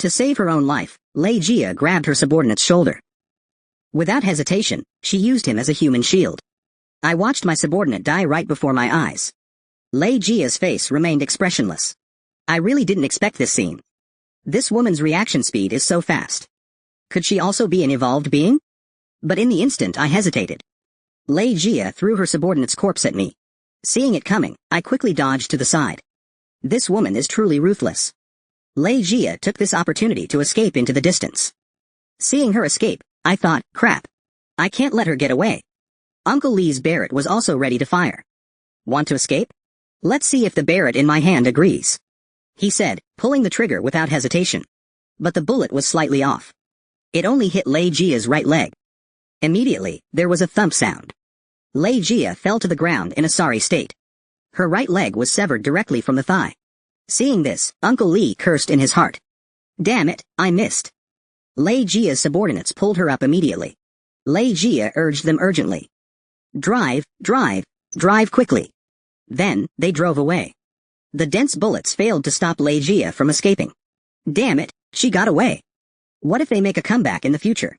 To save her own life, Lei Jia grabbed her subordinate's shoulder. Without hesitation, she used him as a human shield. I watched my subordinate die right before my eyes. Lei Jia's face remained expressionless. I really didn't expect this scene. This woman's reaction speed is so fast. Could she also be an evolved being? But in the instant I hesitated. Lei Jia threw her subordinate's corpse at me. Seeing it coming, I quickly dodged to the side. This woman is truly ruthless. Lei Jia took this opportunity to escape into the distance. Seeing her escape, I thought, crap. I can't let her get away. Uncle Lee's Barrett was also ready to fire. Want to escape? Let's see if the Barrett in my hand agrees, he said, pulling the trigger without hesitation. But the bullet was slightly off. It only hit Lei Jia's right leg. Immediately, there was a thump sound. Lei Jia fell to the ground in a sorry state. Her right leg was severed directly from the thigh. Seeing this, Uncle Lee cursed in his heart. Damn it, I missed. Lei Jia's subordinates pulled her up immediately. Lei Jia urged them urgently. Drive, drive, drive quickly. Then, they drove away. The dense bullets failed to stop Lei Jia from escaping. Damn it, she got away. What if they make a comeback in the future?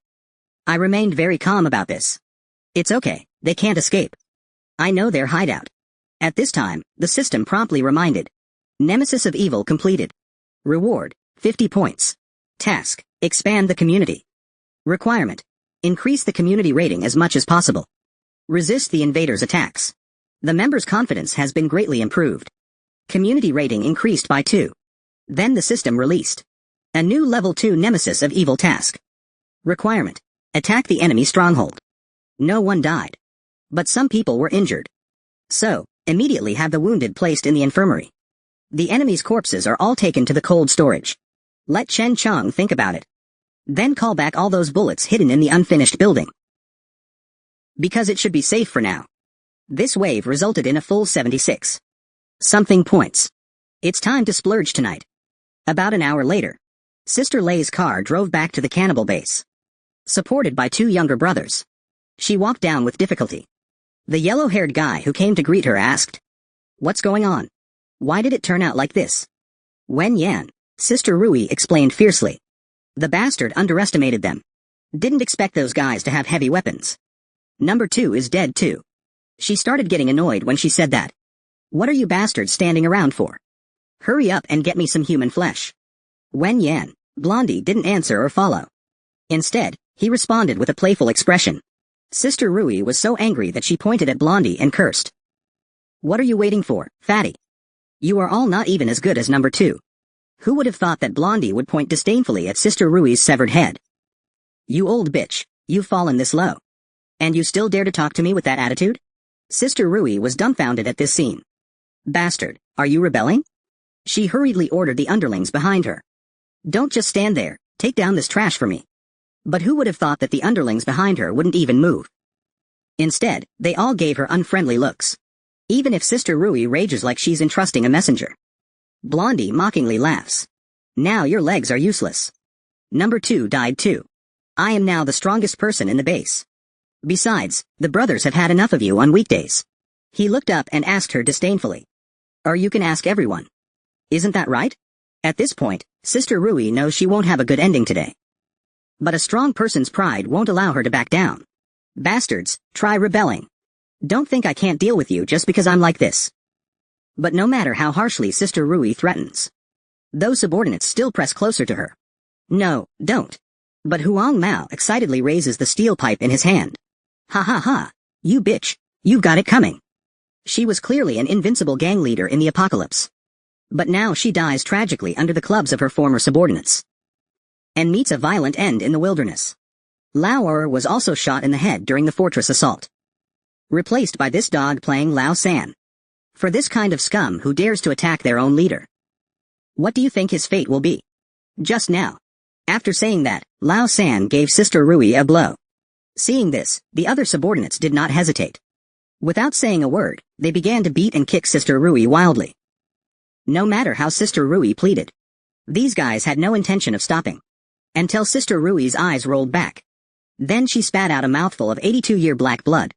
I remained very calm about this. It's okay, they can't escape. I know their hideout. At this time, the system promptly reminded. Nemesis of Evil completed. Reward, 50 points. Task, expand the community. Requirement, increase the community rating as much as possible. Resist the invaders' attacks. The members' confidence has been greatly improved. Community rating increased by 2. Then the system released a new level 2 Nemesis of Evil task. Requirement, attack the enemy stronghold. No one died. But some people were injured. So, immediately have the wounded placed in the infirmary. The enemy's corpses are all taken to the cold storage. Let Chen Chong think about it. Then call back all those bullets hidden in the unfinished building. Because it should be safe for now. This wave resulted in a full 76 something points. It's time to splurge tonight. About an hour later, Sister Lei's car drove back to the cannibal base. Supported by 2 younger brothers. She walked down with difficulty. The yellow-haired guy who came to greet her asked, "What's going on? Why did it turn out like this?" Wen Yan, Sister Rui explained fiercely. The bastard underestimated them. Didn't expect those guys to have heavy weapons. Number 2 is dead too. She started getting annoyed when she said that. What are you bastards standing around for? Hurry up and get me some human flesh. Wen Yan, Blondie didn't answer or follow. Instead, he responded with a playful expression. Sister Rui was so angry that she pointed at Blondie and cursed. What are you waiting for, fatty? You are all not even as good as number 2. Who would have thought that Blondie would point disdainfully at Sister Rui's severed head? You old bitch, you've fallen this low. And you still dare to talk to me with that attitude? Sister Rui was dumbfounded at this scene. Bastard, are you rebelling? She hurriedly ordered the underlings behind her. Don't just stand there, take down this trash for me. But who would have thought that the underlings behind her wouldn't even move? Instead, they all gave her unfriendly looks. Even if Sister Rui rages like she's entrusting a messenger. Blondie mockingly laughs. Now your legs are useless. Number 2 died too. I am now the strongest person in the base. Besides, the brothers have had enough of you on weekdays. He looked up and asked her disdainfully. Or you can ask everyone. Isn't that right? At this point, Sister Rui knows she won't have a good ending today. But a strong person's pride won't allow her to back down. Bastards, try rebelling. Don't think I can't deal with you just because I'm like this. But no matter how harshly Sister Rui threatens, those subordinates still press closer to her. No, don't. But Huang Mao excitedly raises the steel pipe in his hand. Ha ha ha, you bitch, you've got it coming. She was clearly an invincible gang leader in the apocalypse. But now she dies tragically under the clubs of her former subordinates. And meets a violent end in the wilderness. Lao Er was also shot in the head during the fortress assault. Replaced by this dog playing Lao San. For this kind of scum who dares to attack their own leader. What do you think his fate will be? Just now. After saying that, Lao San gave Sister Rui a blow. Seeing this, the other subordinates did not hesitate. Without saying a word, they began to beat and kick Sister Rui wildly. No matter how Sister Rui pleaded. These guys had no intention of stopping. Until Sister Rui's eyes rolled back. Then she spat out a mouthful of 82-year black blood.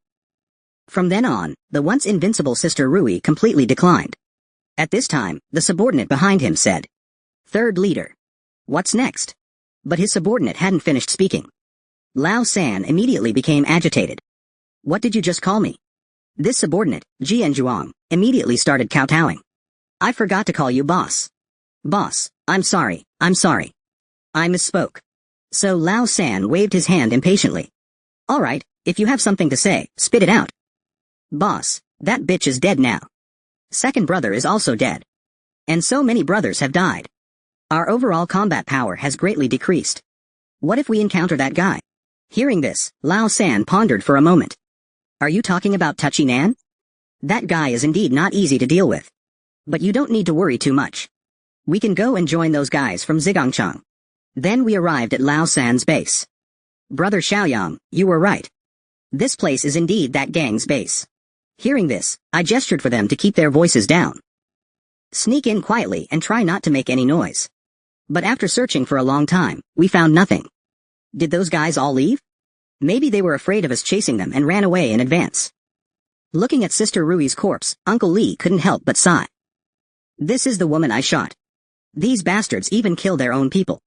From then on, the once invincible Sister Rui completely declined. At this time, the subordinate behind him said, "Third leader. What's next? But his subordinate hadn't finished speaking. Lao San immediately became agitated. What did you just call me? This subordinate, Jian Zhuang, immediately started kowtowing. I forgot to call you boss. Boss, I'm sorry. I misspoke. So Lao San waved his hand impatiently. Alright, if you have something to say, spit it out. Boss, that bitch is dead now. Second brother is also dead. And so many brothers have died. Our overall combat power has greatly decreased. What if we encounter that guy? Hearing this, Lao San pondered for a moment. Are you talking about Touchy Nan? That guy is indeed not easy to deal with. But you don't need to worry too much. We can go and join those guys from Zigongchang. Then we arrived at Lao San's base. Brother Xiaoyang, you were right. This place is indeed that gang's base. Hearing this, I gestured for them to keep their voices down. Sneak in quietly and try not to make any noise. But after searching for a long time, we found nothing. Did those guys all leave? Maybe they were afraid of us chasing them and ran away in advance. Looking at Sister Rui's corpse, Uncle Lee couldn't help but sigh. This is the woman I shot. These bastards even kill their own people.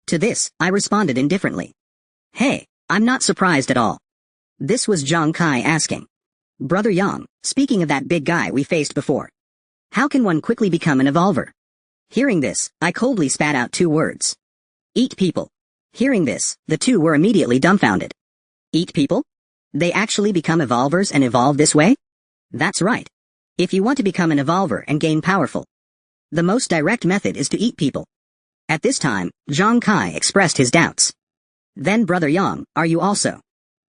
To this, I responded indifferently. Hey, I'm not surprised at all. This was Zhang Kai asking. Brother Yang, speaking of that big guy we faced before. How can one quickly become an evolver? Hearing this, I coldly spat out 2 words. Eat people. Hearing this, the two were immediately dumbfounded. Eat people? They actually become evolvers and evolve this way? That's right. If you want to become an evolver and gain powerful, the most direct method is to eat people. At this time, Zhang Kai expressed his doubts. Then Brother Yang, are you also?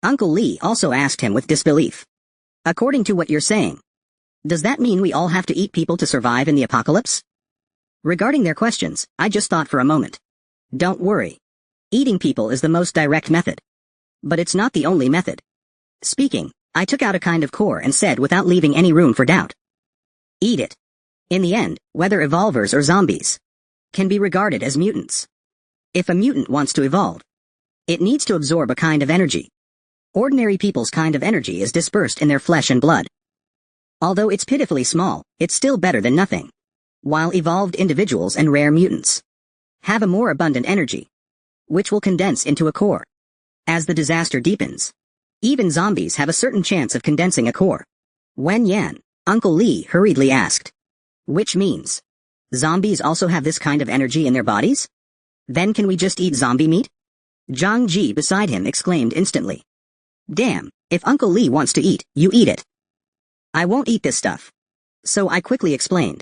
Uncle Lee also asked him with disbelief. According to what you're saying, does that mean we all have to eat people to survive in the apocalypse? Regarding their questions, I just thought for a moment. Don't worry. Eating people is the most direct method. But it's not the only method. Speaking, I took out a kind of core and said without leaving any room for doubt. Eat it. In the end, whether evolvers or zombies can be regarded as mutants. If a mutant wants to evolve, it needs to absorb a kind of energy. Ordinary people's kind of energy is dispersed in their flesh and blood. Although it's pitifully small, it's still better than nothing. While evolved individuals and rare mutants have a more abundant energy, which will condense into a core. As the disaster deepens, even zombies have a certain chance of condensing a core. Wen Yan, Uncle Lee hurriedly asked. Which means, zombies also have this kind of energy in their bodies? Then can we just eat zombie meat? Zhang Ji beside him exclaimed instantly. Damn, if Uncle Lee wants to eat, you eat it. I won't eat this stuff. So I quickly explained.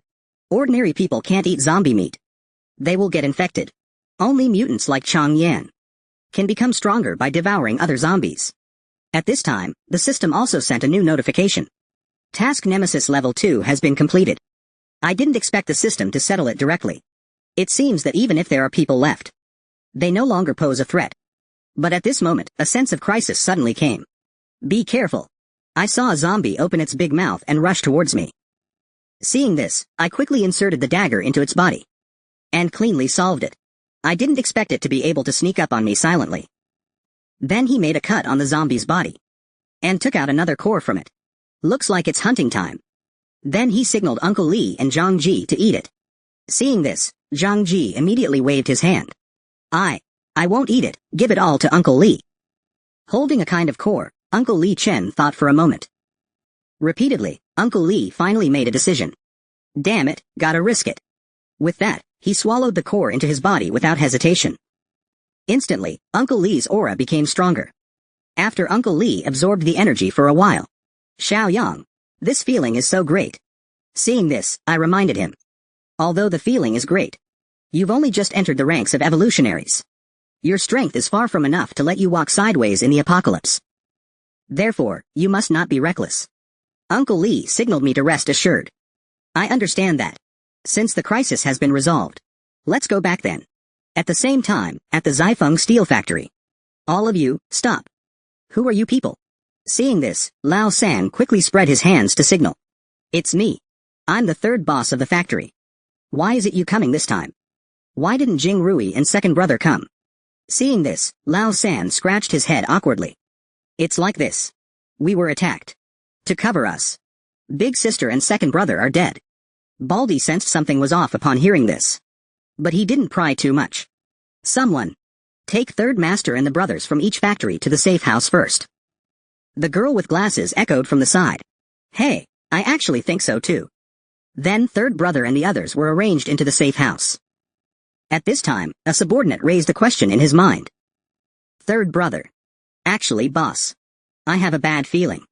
Ordinary people can't eat zombie meat. They will get infected. Only mutants like Chang Yan can become stronger by devouring other zombies. At this time, the system also sent a new notification. Task Nemesis Level 2 has been completed. I didn't expect the system to settle it directly. It seems that even if there are people left, they no longer pose a threat. But at this moment, a sense of crisis suddenly came. Be careful. I saw a zombie open its big mouth and rush towards me. Seeing this, I quickly inserted the dagger into its body and cleanly solved it. I didn't expect it to be able to sneak up on me silently. Then he made a cut on the zombie's body and took out another core from it. Looks like it's hunting time. Then he signaled Uncle Lee and Zhang Ji to eat it. Seeing this, Zhang Ji immediately waved his hand. I won't eat it, give it all to Uncle Lee. Holding a kind of core, Uncle Lee Chen thought for a moment. Repeatedly, Uncle Lee finally made a decision. Damn it, gotta risk it. With that, he swallowed the core into his body without hesitation. Instantly, Uncle Lee's aura became stronger. After Uncle Lee absorbed the energy for a while. Xiaoyang, this feeling is so great. Seeing this, I reminded him. Although the feeling is great, you've only just entered the ranks of evolutionaries. Your strength is far from enough to let you walk sideways in the apocalypse. Therefore, you must not be reckless. Uncle Lee signaled me to rest assured. I understand that. Since the crisis has been resolved, let's go back then. At the same time, at the Zaifeng Steel Factory. All of you, stop. Who are you people? Seeing this, Lao San quickly spread his hands to signal. It's me. I'm the third boss of the factory. Why is it you coming this time? Why didn't Jing Rui and second brother come? Seeing this, Lao San scratched his head awkwardly. It's like this. We were attacked. To cover us, big sister and second brother are dead. Baldy sensed something was off upon hearing this. But he didn't pry too much. Someone. Take third master and the brothers from each factory to the safe house first. The girl with glasses echoed from the side. Hey, I actually think so too. Then third brother and the others were arranged into the safe house. At this time, a subordinate raised a question in his mind. Third brother. Actually, boss. I have a bad feeling.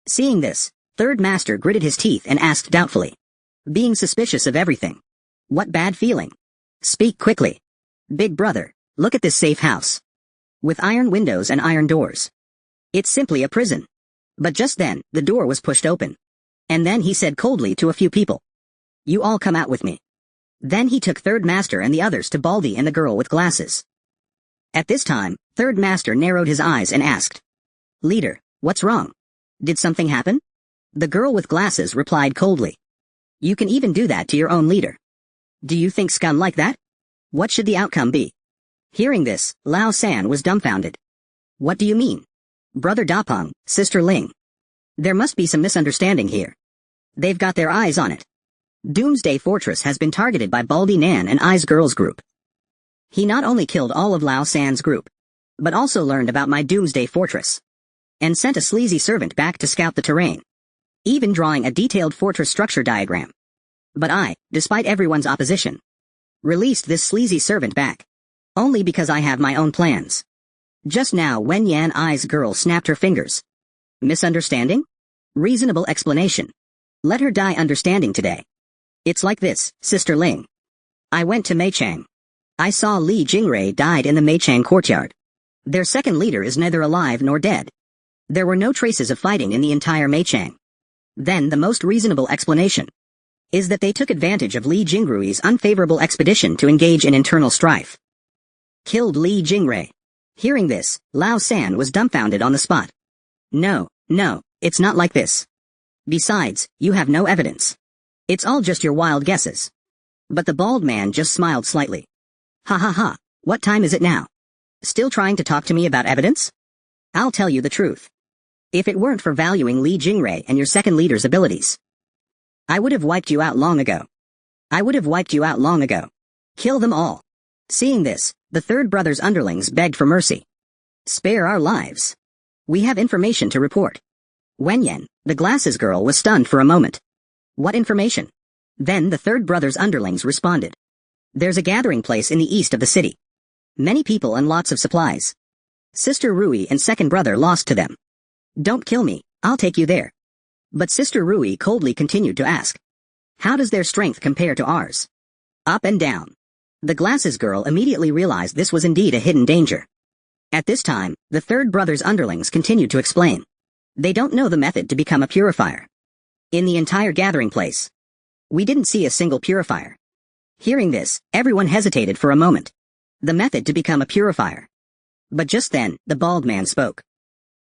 Seeing this, third master gritted his teeth and asked doubtfully. Being suspicious of everything. What bad feeling? Speak quickly. Big brother, look at this safe house. With iron windows and iron doors. It's simply a prison. But just then, the door was pushed open. And then he said coldly to a few people. You all come out with me. Then he took third master and the others to Baldy and the girl with glasses. At this time, third master narrowed his eyes and asked. Leader, what's wrong? Did something happen? The girl with glasses replied coldly. You can even do that to your own leader. Do you think scum like that? What should the outcome be? Hearing this, Lao San was dumbfounded. What do you mean? Brother Dapeng, Sister Ling. There must be some misunderstanding here. They've got their eyes on it. Doomsday Fortress has been targeted by Baldy Nan and I's Girls group. He not only killed all of Lao San's group, but also learned about my Doomsday Fortress. And sent a sleazy servant back to scout the terrain. Even drawing a detailed fortress structure diagram. But I, despite everyone's opposition, released this sleazy servant back. Only because I have my own plans. Just now Wen Yan I's girl snapped her fingers. Misunderstanding? Reasonable explanation. Let her die understanding today. It's like this, Sister Ling. I went to Meichang. I saw Li Jingrei died in the Meichang courtyard. Their second leader is neither alive nor dead. There were no traces of fighting in the entire Meichang. Then the most reasonable explanation is that they took advantage of Li Jingrui's unfavorable expedition to engage in internal strife. Killed Li Jingrei. Hearing this, Lao San was dumbfounded on the spot. No, it's not like this. Besides, you have no evidence. It's all just your wild guesses. But the bald man just smiled slightly. Ha, what time is it now? Still trying to talk to me about evidence? I'll tell you the truth. If it weren't for valuing Li Jingrei and your second leader's abilities, I would have wiped you out long ago. Kill them all. Seeing this, the third brother's underlings begged for mercy. Spare our lives. We have information to report. Wenyan, the glasses girl, was stunned for a moment. What information? Then the third brother's underlings responded. There's a gathering place in the east of the city. Many people and lots of supplies. Sister Rui and second brother lost to them. Don't kill me, I'll take you there. But Sister Rui coldly continued to ask. How does their strength compare to ours? Up and down. The glasses girl immediately realized this was indeed a hidden danger. At this time, the third brother's underlings continued to explain. They don't know the method to become a purifier. In the entire gathering place, we didn't see a single purifier. Hearing this, everyone hesitated for a moment. The method to become a purifier. But just then, the bald man spoke.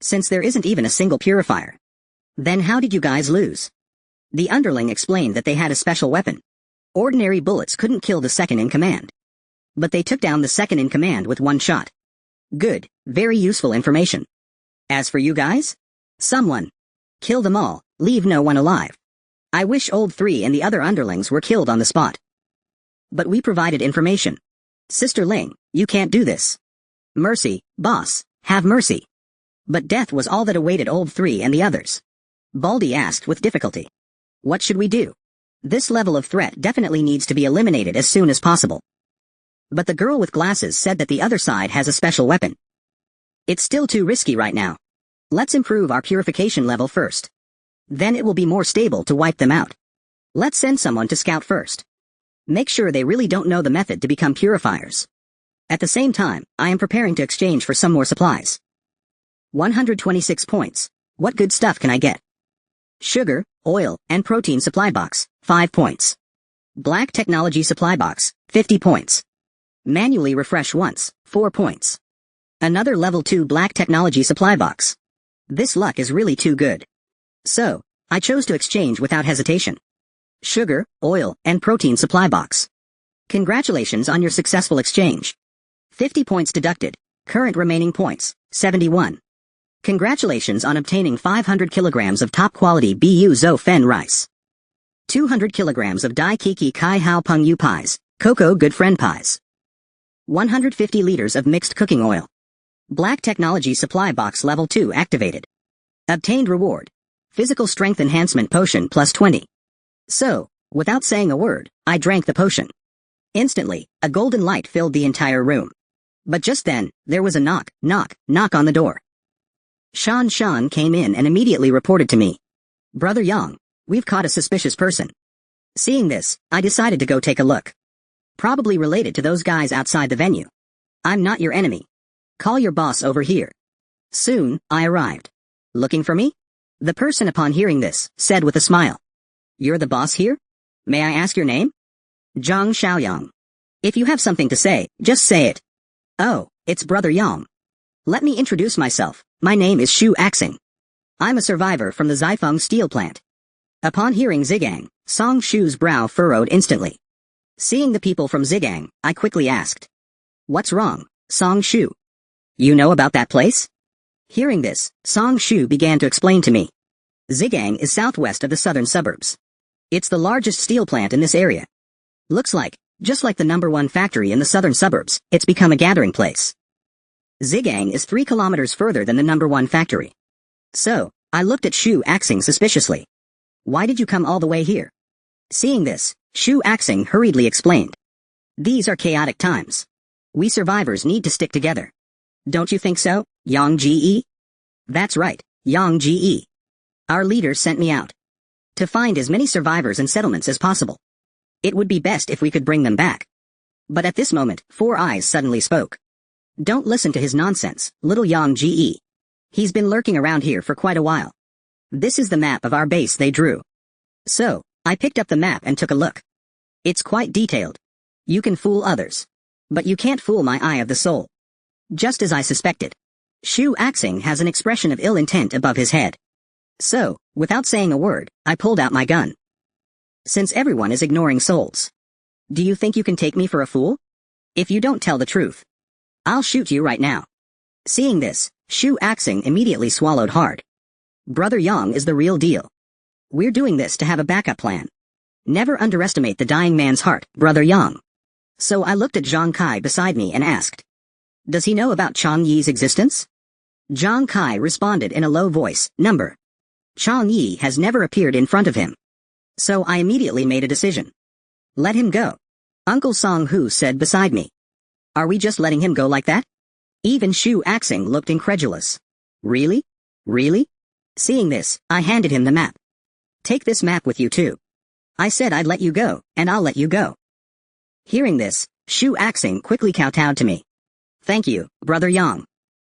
Since there isn't even a single purifier, then how did you guys lose? The underling explained that they had a special weapon. Ordinary bullets couldn't kill the second in command. But they took down the second in command with one shot. Good, very useful information. As for you guys? Someone. Kill them all, leave no one alive. I wish Old 3 and the other underlings were killed on the spot. But we provided information. Sister Ling, you can't do this. Mercy, boss, have mercy. But death was all that awaited Old 3 and the others. Baldy asked with difficulty. What should we do? This level of threat definitely needs to be eliminated as soon as possible. But the girl with glasses said that the other side has a special weapon. It's still too risky right now. Let's improve our purification level first. Then it will be more stable to wipe them out. Let's send someone to scout first. Make sure they really don't know the method to become purifiers. At the same time, I am preparing to exchange for some more supplies. 126 points. What good stuff can I get? Sugar, oil, and protein supply box, 5 points. Black technology supply box, 50 points. Manually refresh once, 4 points. Another level 2 black technology supply box. This luck is really too good. So, I chose to exchange without hesitation. Sugar, oil, and protein supply box. Congratulations on your successful exchange. 50 points deducted. Current remaining points, 71. Congratulations on obtaining 500 kilograms of top-quality Bu Zhou Fen rice. 200 kilograms of Dai Kiki Kai Hao Peng Yu pies, Cocoa Good Friend pies. 150 liters of mixed cooking oil. Black technology supply box level 2 activated. Obtained reward. Physical strength enhancement potion plus 20. So, without saying a word, I drank the potion. Instantly, a golden light filled the entire room. But just then, there was a knock on the door. Shan came in and immediately reported to me. Brother Yang, we've caught a suspicious person. Seeing this, I decided to go take a look. Probably related to those guys outside the venue. I'm not your enemy. Call your boss over here. Soon, I arrived. Looking for me? The person upon hearing this, said with a smile. You're the boss here? May I ask your name? Zhang Xiaoyang. If you have something to say, just say it. Oh, it's Brother Yang. Let me introduce myself. My name is Xu Axing. I'm a survivor from the Zaifeng steel plant. Upon hearing Zhigang, Song Shu's brow furrowed instantly. Seeing the people from Zhigang, I quickly asked. What's wrong, Song Shu? You know about that place? Hearing this, Song Shu began to explain to me. Zhigang is southwest of the southern suburbs. It's the largest steel plant in this area. Looks like, just like the #1 factory in the southern suburbs, it's become a gathering place. Zhigang is 3 kilometers further than the #1 factory. So, I looked at Xu Axing suspiciously. Why did you come all the way here? Seeing this, Xu Axing hurriedly explained. These are chaotic times. We survivors need to stick together. Don't you think so, Yang Ji? That's right, Yang Ji. Our leader sent me out. To find as many survivors and settlements as possible. It would be best if we could bring them back. But at this moment, Four Eyes suddenly spoke. Don't listen to his nonsense, little Yang Ji. He's been lurking around here for quite a while. This is the map of our base they drew. So, I picked up the map and took a look. It's quite detailed. You can fool others. But you can't fool my eye of the soul. Just as I suspected. Xu Axing has an expression of ill intent above his head. So, without saying a word, I pulled out my gun. Since everyone is ignoring souls. Do you think you can take me for a fool? If you don't tell the truth, I'll shoot you right now. Seeing this, Xu Axing immediately swallowed hard. Brother Yang is the real deal. We're doing this to have a backup plan. Never underestimate the dying man's heart, Brother Yang. So I looked at Zhang Kai beside me and asked. Does he know about Chang Yi's existence? Zhang Kai responded in a low voice, Number. Chang Yi has never appeared in front of him. So I immediately made a decision. Let him go. Uncle Song Hu said beside me. Are we just letting him go like that? Even Xu Axing looked incredulous. Really? Really? Seeing this, I handed him the map. Take this map with you too. I said I'd let you go, and I'll let you go. Hearing this, Xu Axing quickly kowtowed to me. Thank you, Brother Yang.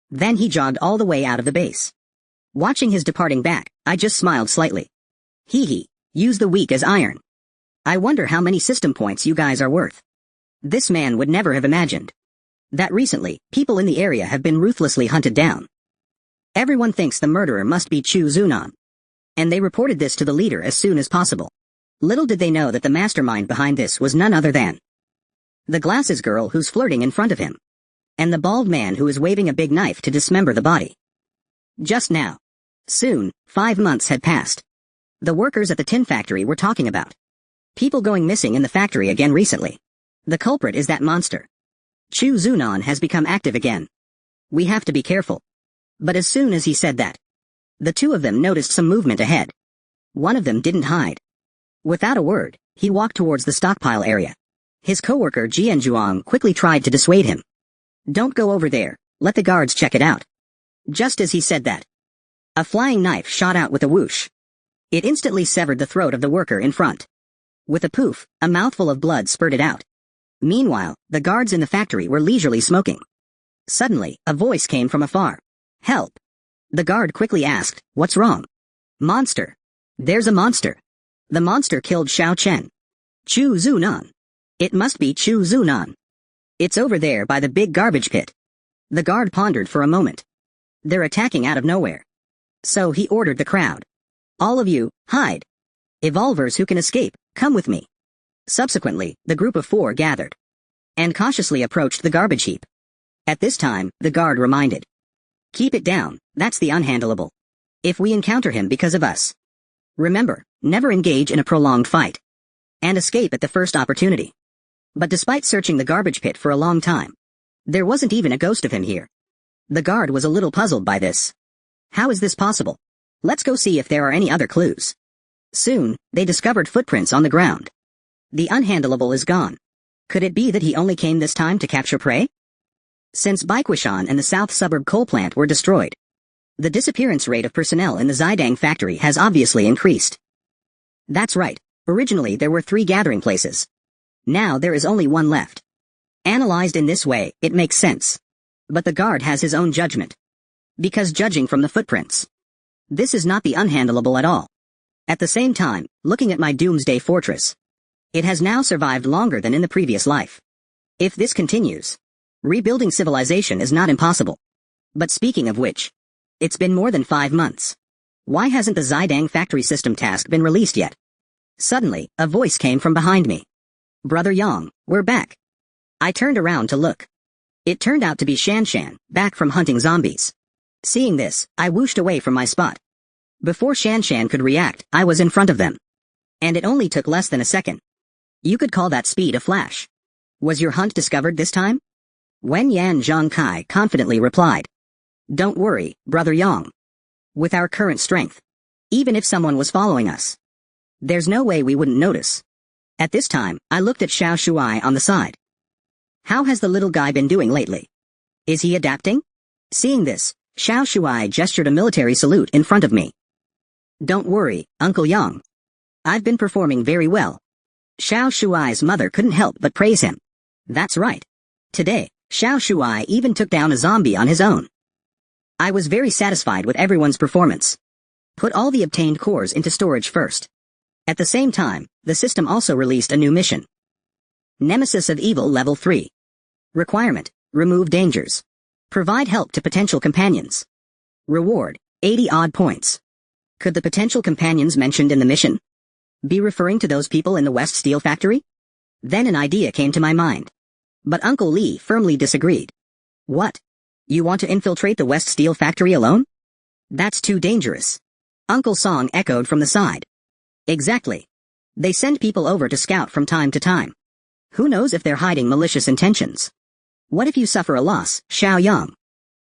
Then he jogged all the way out of the base. Watching his departing back, I just smiled slightly. Hee, use the weak as iron. I wonder how many system points you guys are worth. This man would never have imagined that recently, people in the area have been ruthlessly hunted down. Everyone thinks the murderer must be Chu Zunan. And they reported this to the leader as soon as possible. Little did they know that the mastermind behind this was none other than the glasses girl who's flirting in front of him, and the bald man who is waving a big knife to dismember the body. Just now. Soon, 5 months had passed. The workers at the tin factory were talking about people going missing in the factory again recently. The culprit is that monster. Chu Zunan has become active again. We have to be careful. But as soon as he said that, the two of them noticed some movement ahead. One of them didn't hide. Without a word, he walked towards the stockpile area. His coworker Jian Zhuang quickly tried to dissuade him. Don't go over there, let the guards check it out. Just as he said that, a flying knife shot out with a whoosh. It instantly severed the throat of the worker in front. With a poof, a mouthful of blood spurted out. Meanwhile, the guards in the factory were leisurely smoking. Suddenly, a voice came from afar. Help! The guard quickly asked, What's wrong? Monster! There's a monster! The monster killed Xiao Chen. Chu Zunan. It must be Chu Zunan. It's over there by the big garbage pit. The guard pondered for a moment. They're attacking out of nowhere. So he ordered the crowd. All of you, hide. Evolvers who can escape, come with me. Subsequently, the group of 4 gathered and cautiously approached the garbage heap. At this time, the guard reminded. Keep it down, that's the unhandleable. If we encounter him because of us. Remember, never engage in a prolonged fight. And escape at the first opportunity. But despite searching the garbage pit for a long time, There wasn't even a ghost of him here. The guard was a little puzzled by this. How is this possible? Let's go see if there are any other clues. Soon, they discovered footprints on the ground. The unhandleable is gone. Could it be that he only came this time to capture prey? Since Baikwishan and the south suburb coal plant were destroyed, the disappearance rate of personnel in the Zidang factory has obviously increased. That's right. Originally there were 3 gathering places. Now there is only 1 left. Analyzed in this way, it makes sense. But the guard has his own judgment. Because judging from the footprints, this is not the unhandleable at all. At the same time, looking at my doomsday fortress, it has now survived longer than in the previous life. If this continues, rebuilding civilization is not impossible. But speaking of which, it's been more than 5 months. Why hasn't the Zidang factory system task been released yet? Suddenly, a voice came from behind me. Brother Yang, we're back. I turned around to look. It turned out to be Shanshan, back from hunting zombies. Seeing this, I whooshed away from my spot. Before Shanshan could react, I was in front of them. And it only took less than a second. You could call that speed a flash. Was your hunt discovered this time? Wen Yan Zhongkai confidently replied. Don't worry, Brother Yang. With our current strength, even if someone was following us, there's no way we wouldn't notice. At this time, I looked at Xiao Shuai on the side. How has the little guy been doing lately? Is he adapting? Seeing this, Xiao Shuai gestured a military salute in front of me. Don't worry, Uncle Yang. I've been performing very well. Xiao Shuai's mother couldn't help but praise him. That's right. Today, Xiao Shuai even took down a zombie on his own. I was very satisfied with everyone's performance. Put all the obtained cores into storage first. At the same time, the system also released a new mission. Nemesis of Evil Level 3. Requirement: remove dangers. Provide help to potential companions. Reward: 80 odd points. Could the potential companions mentioned in the mission be referring to those people in the West Steel Factory? Then an idea came to my mind. But Uncle Lee firmly disagreed. What? You want to infiltrate the West Steel Factory alone? That's too dangerous. Uncle Song echoed from the side. Exactly. They send people over to scout from time to time. Who knows if they're hiding malicious intentions? What if you suffer a loss, Xiao Yang?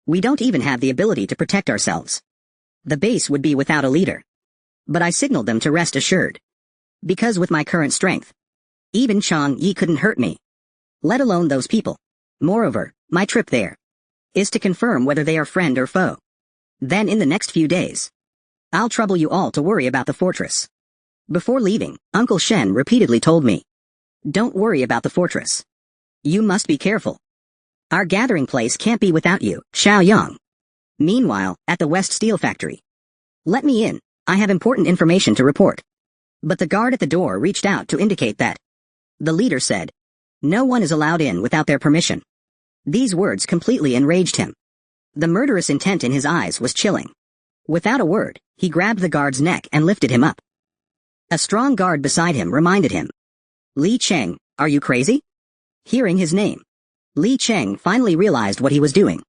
We don't even have the ability to protect ourselves. The base would be without a leader. But I signaled them to rest assured. Because with my current strength, even Chang Yi couldn't hurt me. Let alone those people. Moreover, my trip there is to confirm whether they are friend or foe. Then in the next few days, I'll trouble you all to worry about the fortress. Before leaving, Uncle Shen repeatedly told me, don't worry about the fortress. You must be careful. Our gathering place can't be without you, Xiao Yang. Meanwhile, at the West Steel Factory. Let me in, I have important information to report. But the guard at the door reached out to indicate that. The leader said, no one is allowed in without their permission. These words completely enraged him. The murderous intent in his eyes was chilling. Without a word, he grabbed the guard's neck and lifted him up. A strong guard beside him reminded him. Li Cheng, are you crazy? Hearing his name, Li Cheng finally realized what he was doing.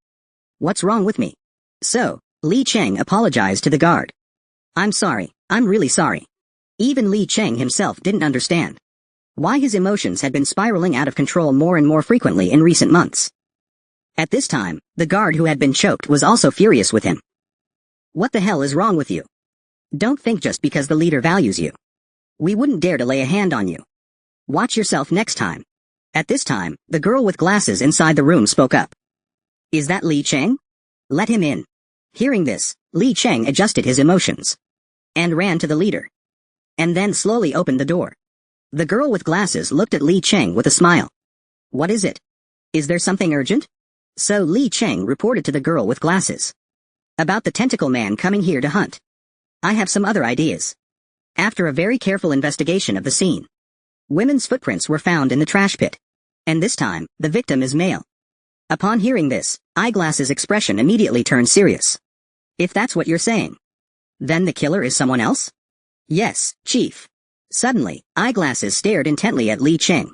What's wrong with me? So, Li Cheng apologized to the guard. I'm sorry, I'm really sorry. Even Li Cheng himself didn't understand why his emotions had been spiraling out of control more and more frequently in recent months. At this time, the guard who had been choked was also furious with him. What the hell is wrong with you? Don't think just because the leader values you, we wouldn't dare to lay a hand on you. Watch yourself next time. At this time, the girl with glasses inside the room spoke up. Is that Li Cheng? Let him in. Hearing this, Li Cheng adjusted his emotions and ran to the leader, and then slowly opened the door. The girl with glasses looked at Li Cheng with a smile. What is it? Is there something urgent? So Li Cheng reported to the girl with glasses. About the tentacle man coming here to hunt. I have some other ideas. After a very careful investigation of the scene, women's footprints were found in the trash pit. And this time, the victim is male. Upon hearing this, Eyeglass's expression immediately turned serious. If that's what you're saying, then the killer is someone else? Yes, Chief. Suddenly, Eyeglasses stared intently at Li Cheng.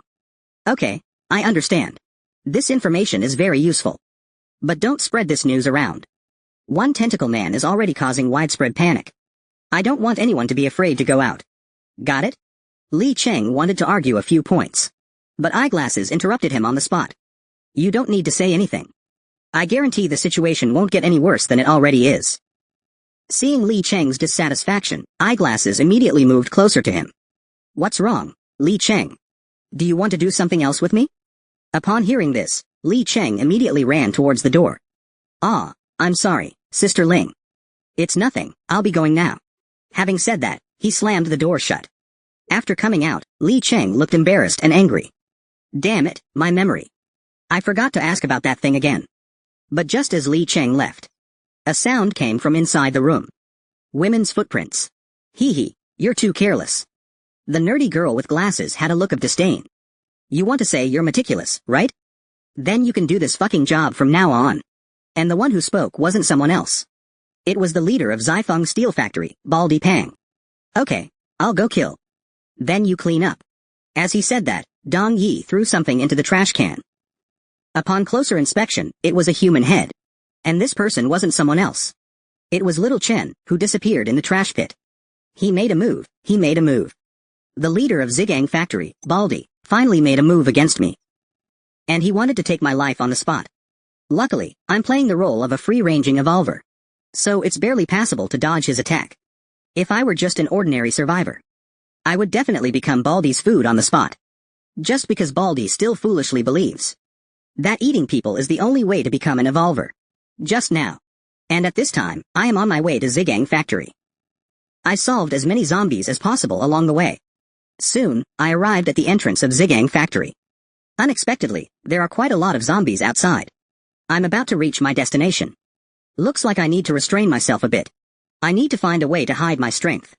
Okay, I understand. This information is very useful. But don't spread this news around. One tentacle man is already causing widespread panic. I don't want anyone to be afraid to go out. Got it? Li Cheng wanted to argue a few points, but Eyeglasses interrupted him on the spot. You don't need to say anything. I guarantee the situation won't get any worse than it already is. Seeing Li Cheng's dissatisfaction, Eyeglasses immediately moved closer to him. What's wrong, Li Cheng? Do you want to do something else with me? Upon hearing this, Li Cheng immediately ran towards the door. Ah, I'm sorry, Sister Ling. It's nothing, I'll be going now. Having said that, he slammed the door shut. After coming out, Li Cheng looked embarrassed and angry. Damn it, my memory. I forgot to ask about that thing again. But just as Li Cheng left, a sound came from inside the room. Women's footprints. Hee hee, you're too careless. The nerdy girl with glasses had a look of disdain. You want to say you're meticulous, right? Then you can do this fucking job from now on. And the one who spoke wasn't someone else. It was the leader of Zaifeng Steel Factory, Baldy Pang. Okay, I'll go kill. Then you clean up. As he said that, Dong Yi threw something into the trash can. Upon closer inspection, it was a human head. And this person wasn't someone else. It was Little Chen, who disappeared in the trash pit. He made a move. The leader of Zhigang Factory, Baldy, finally made a move against me. And he wanted to take my life on the spot. Luckily, I'm playing the role of a free-ranging evolver. So it's barely passable to dodge his attack. If I were just an ordinary survivor, I would definitely become Baldy's food on the spot. Just because Baldy still foolishly believes that eating people is the only way to become an evolver. Just now. And at this time, I am on my way to Zhigang Factory. I solved as many zombies as possible along the way. Soon, I arrived at the entrance of Zhigang Factory. Unexpectedly, there are quite a lot of zombies outside. I'm about to reach my destination. Looks like I need to restrain myself a bit. I need to find a way to hide my strength.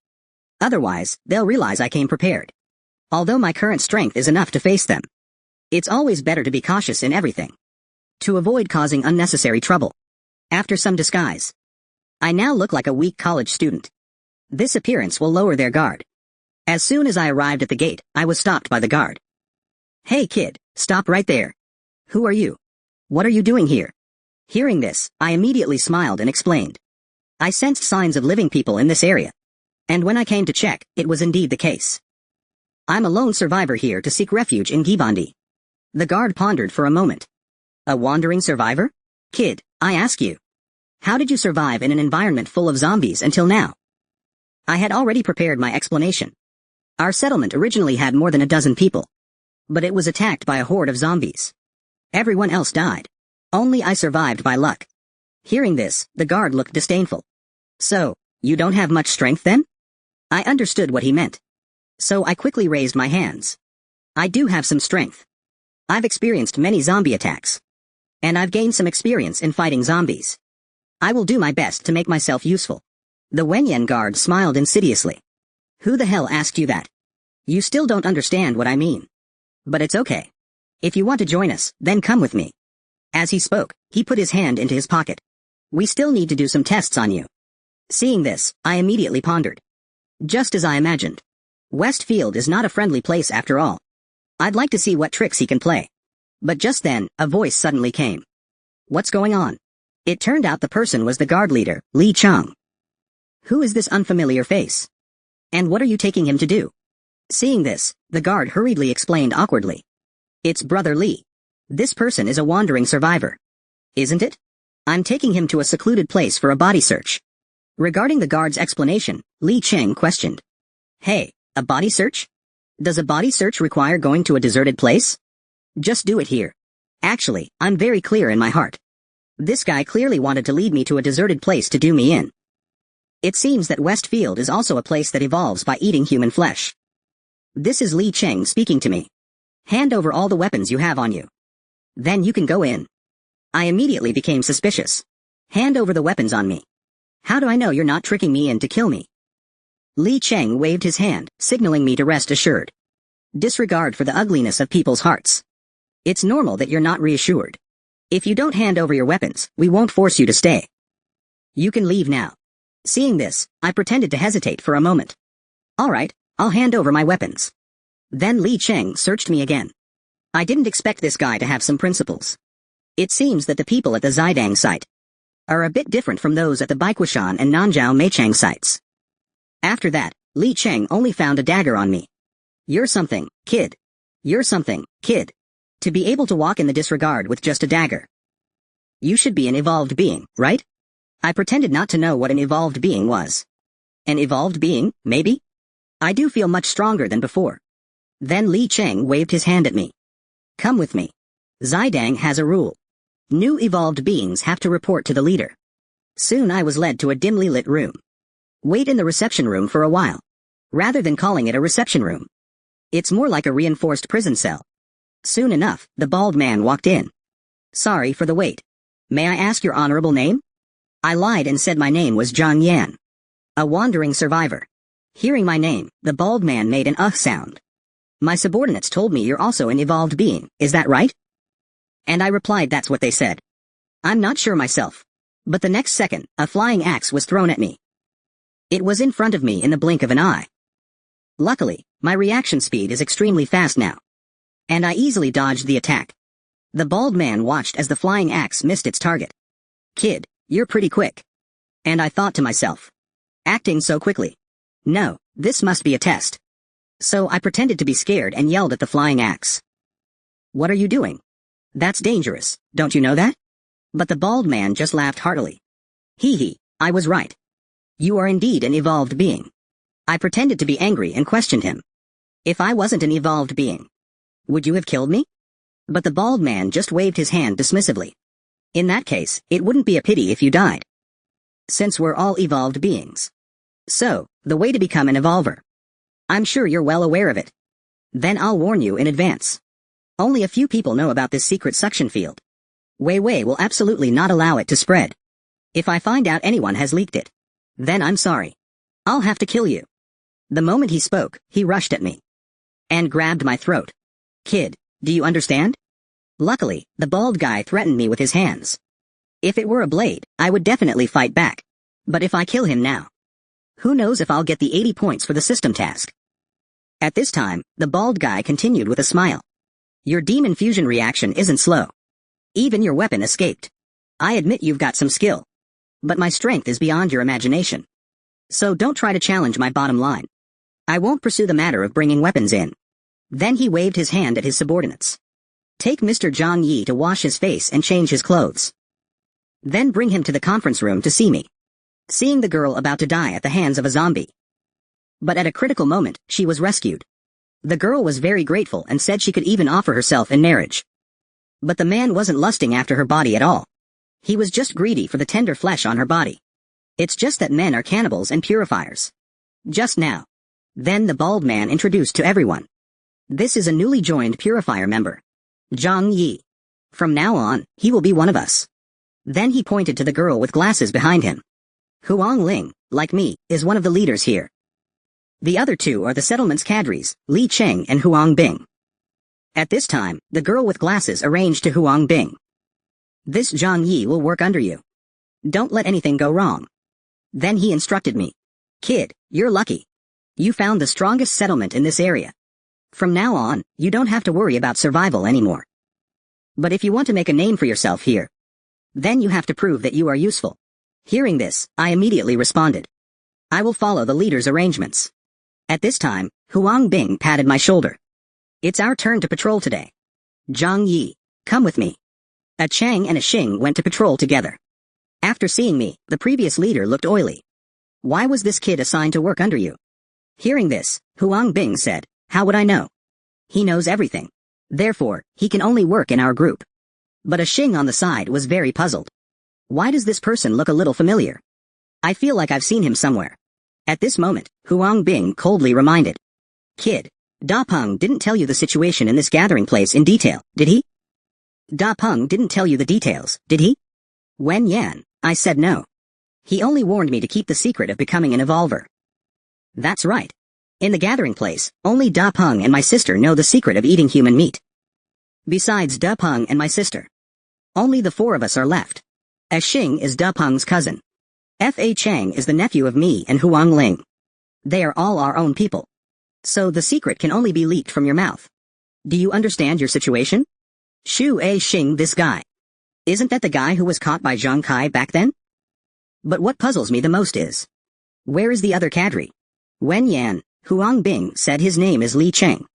Otherwise, they'll realize I came prepared. Although my current strength is enough to face them. It's always better to be cautious in everything. To avoid causing unnecessary trouble. After some disguise, I now look like a weak college student. This appearance will lower their guard. As soon as I arrived at the gate, I was stopped by the guard. Hey kid, stop right there. Who are you? What are you doing here? Hearing this, I immediately smiled and explained. I sensed signs of living people in this area. And when I came to check, it was indeed the case. I'm a lone survivor here to seek refuge in Gibandi. The guard pondered for a moment. A wandering survivor? Kid, I ask you. How did you survive in an environment full of zombies until now? I had already prepared my explanation. Our settlement originally had more than a dozen people. But it was attacked by a horde of zombies. Everyone else died. Only I survived by luck. Hearing this, the guard looked disdainful. So, you don't have much strength then? I understood what he meant. So I quickly raised my hands. I do have some strength. I've experienced many zombie attacks. And I've gained some experience in fighting zombies. I will do my best to make myself useful. The Wenyan guard smiled insidiously. Who the hell asked you that? You still don't understand what I mean. But it's okay. If you want to join us, then come with me. As he spoke, he put his hand into his pocket. We still need to do some tests on you. Seeing this, I immediately pondered. Just as I imagined. Westfield is not a friendly place after all. I'd like to see what tricks he can play. But just then, a voice suddenly came. What's going on? It turned out the person was the guard leader, Li Cheng. Who is this unfamiliar face? And what are you taking him to do? Seeing this, the guard hurriedly explained awkwardly. It's Brother Li. This person is a wandering survivor. Isn't it? I'm taking him to a secluded place for a body search. Regarding the guard's explanation, Li Cheng questioned. Hey, a body search? Does a body search require going to a deserted place? Just do it here. Actually, I'm very clear in my heart. This guy clearly wanted to lead me to a deserted place to do me in. It seems that Westfield is also a place that evolves by eating human flesh. This is Li Cheng speaking to me. Hand over all the weapons you have on you. Then you can go in. I immediately became suspicious. Hand over the weapons on me. How do I know you're not tricking me in to kill me? Li Cheng waved his hand, signaling me to rest assured. Disregard for the ugliness of people's hearts. It's normal that you're not reassured. If you don't hand over your weapons, we won't force you to stay. You can leave now. Seeing this, I pretended to hesitate for a moment. All right, I'll hand over my weapons. Then Li Cheng searched me again. I didn't expect this guy to have some principles. It seems that the people at the Zidang site are a bit different from those at the Baikuishan and Nanjiao Meichang sites. After that, Li Cheng only found a dagger on me. You're something, kid. You're something, kid. To be able to walk in the disregard with just a dagger. You should be an evolved being, right? I pretended not to know what an evolved being was. An evolved being, maybe? I do feel much stronger than before. Then Li Cheng waved his hand at me. Come with me. Zidang has a rule. New evolved beings have to report to the leader. Soon I was led to a dimly lit room. Wait in the reception room for a while. Rather than calling it a reception room. It's more like a reinforced prison cell. Soon enough, the bald man walked in. Sorry for the wait. May I ask your honorable name? I lied and said my name was Zhang Yan. A wandering survivor. Hearing my name, the bald man made an sound. My subordinates told me you're also an evolved being, is that right? And I replied that's what they said. I'm not sure myself. But the next second, a flying axe was thrown at me. It was in front of me in the blink of an eye. Luckily, my reaction speed is extremely fast now. And I easily dodged the attack. The bald man watched as the flying axe missed its target. Kid, you're pretty quick. And I thought to myself. Acting so quickly. No, this must be a test. So I pretended to be scared and yelled at the flying axe. What are you doing? That's dangerous, don't you know that? But the bald man just laughed heartily. Hee hee, I was right. You are indeed an evolved being. I pretended to be angry and questioned him. If I wasn't an evolved being, would you have killed me? But the bald man just waved his hand dismissively. In that case, it wouldn't be a pity if you died. Since we're all evolved beings. So, the way to become an evolver. I'm sure you're well aware of it. Then I'll warn you in advance. Only a few people know about this secret suction field. Wei Wei will absolutely not allow it to spread. If I find out anyone has leaked it, then I'm sorry. I'll have to kill you. The moment he spoke, he rushed at me. And grabbed my throat. Kid, do you understand? Luckily, the bald guy threatened me with his hands. If it were a blade, I would definitely fight back. But if I kill him now, who knows if I'll get the 80 points for the system task. At this time, the bald guy continued with a smile. Your demon fusion reaction isn't slow. Even your weapon escaped. I admit you've got some skill. But my strength is beyond your imagination. So don't try to challenge my bottom line. I won't pursue the matter of bringing weapons in. Then he waved his hand at his subordinates. Take Mr. Zhang Yi to wash his face and change his clothes. Then bring him to the conference room to see me. Seeing the girl about to die at the hands of a zombie. But at a critical moment, she was rescued. The girl was very grateful and said she could even offer herself in marriage. But the man wasn't lusting after her body at all. He was just greedy for the tender flesh on her body. It's just that men are cannibals and purifiers. Just now. Then the bald man introduced to everyone. This is a newly joined purifier member. Zhang Yi. From now on, he will be one of us. Then he pointed to the girl with glasses behind him. Huang Ling, like me, is one of the leaders here. The other two are the settlement's cadres, Li Cheng and Huang Bing. At this time, the girl with glasses arranged to Huang Bing. This Zhang Yi will work under you. Don't let anything go wrong. Then he instructed me. Kid, you're lucky. You found the strongest settlement in this area. From now on, you don't have to worry about survival anymore. But if you want to make a name for yourself here, then you have to prove that you are useful. Hearing this, I immediately responded. I will follow the leader's arrangements. At this time, Huang Bing patted my shoulder. It's our turn to patrol today. Zhang Yi, come with me. A Chang and a Xing went to patrol together. After seeing me, the previous leader looked oily. Why was this kid assigned to work under you? Hearing this, Huang Bing said, how would I know? He knows everything. Therefore, he can only work in our group. But a Xing on the side was very puzzled. Why does this person look a little familiar? I feel like I've seen him somewhere. At this moment, Huang Bing coldly reminded. Kid, Da Peng didn't tell you the situation in this gathering place in detail, did he? Da Peng didn't tell you the details, did he? Wen Yan, I said no. He only warned me to keep the secret of becoming an evolver. That's right. In the gathering place, only Da Peng and my sister know the secret of eating human meat. Besides Da Peng and my sister, only the four of us are left. A Xing is Da Peng's cousin. Fa Chang is the nephew of me and Huang Ling. They are all our own people. So the secret can only be leaked from your mouth. Do you understand your situation? Shu A Xing, this guy. Isn't that the guy who was caught by Zhang Kai back then? But what puzzles me the most is, where is the other cadre? Wen Yan, Huang Bing said his name is Li Cheng.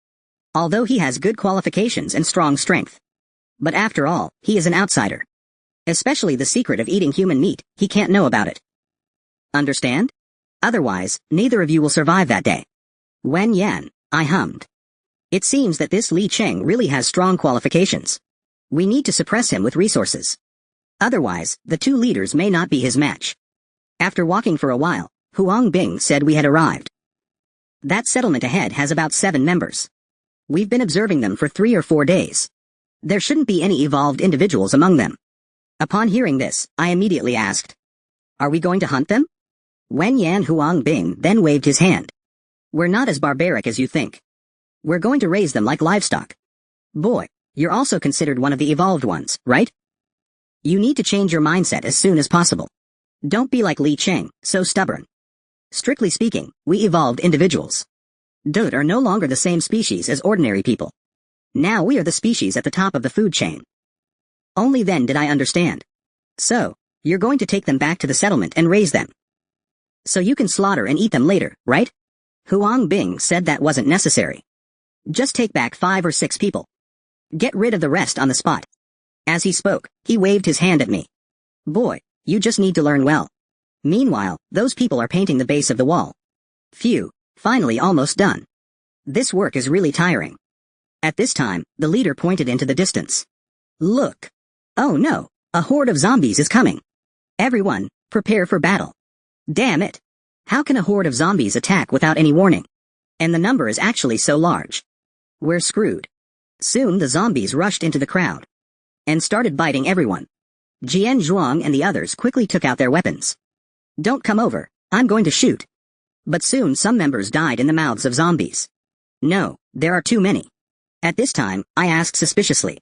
although he has good qualifications and strong strength. But after all, he is an outsider. Especially the secret of eating human meat, he can't know about it. Understand? Otherwise, neither of you will survive that day. Wen Yan, I hummed. It seems that this Li Cheng really has strong qualifications. We need to suppress him with resources. Otherwise, the two leaders may not be his match. After walking for a while, Huang Bing said we had arrived. That settlement ahead has about 7 members. We've been observing them for 3 or 4 days. There shouldn't be any evolved individuals among them. Upon hearing this, I immediately asked, "Are we going to hunt them?" Wen Yan Huang Bing then waved his hand. "We're not as barbaric as you think. We're going to raise them like livestock. Boy, you're also considered one of the evolved ones, right? You need to change your mindset as soon as possible. Don't be like Li Cheng, so stubborn. Strictly speaking, we evolved individuals. Dude are no longer the same species as ordinary people. Now we are the species at the top of the food chain." Only then did I understand. So, you're going to take them back to the settlement and raise them. So you can slaughter and eat them later, right? Huang Bing said that wasn't necessary. Just take back 5 or 6 people. Get rid of the rest on the spot. As he spoke, he waved his hand at me. Boy, you just need to learn well. Meanwhile, those people are painting the base of the wall. Phew, finally almost done. This work is really tiring. At this time, the leader pointed into the distance. Look. Oh no, a horde of zombies is coming. Everyone, prepare for battle. Damn it. How can a horde of zombies attack without any warning? And the number is actually so large. We're screwed. Soon the zombies rushed into the crowd and started biting everyone. Jian Zhuang and the others quickly took out their weapons. Don't come over, I'm going to shoot. But soon some members died in the mouths of zombies. No, there are too many. At this time, I asked suspiciously,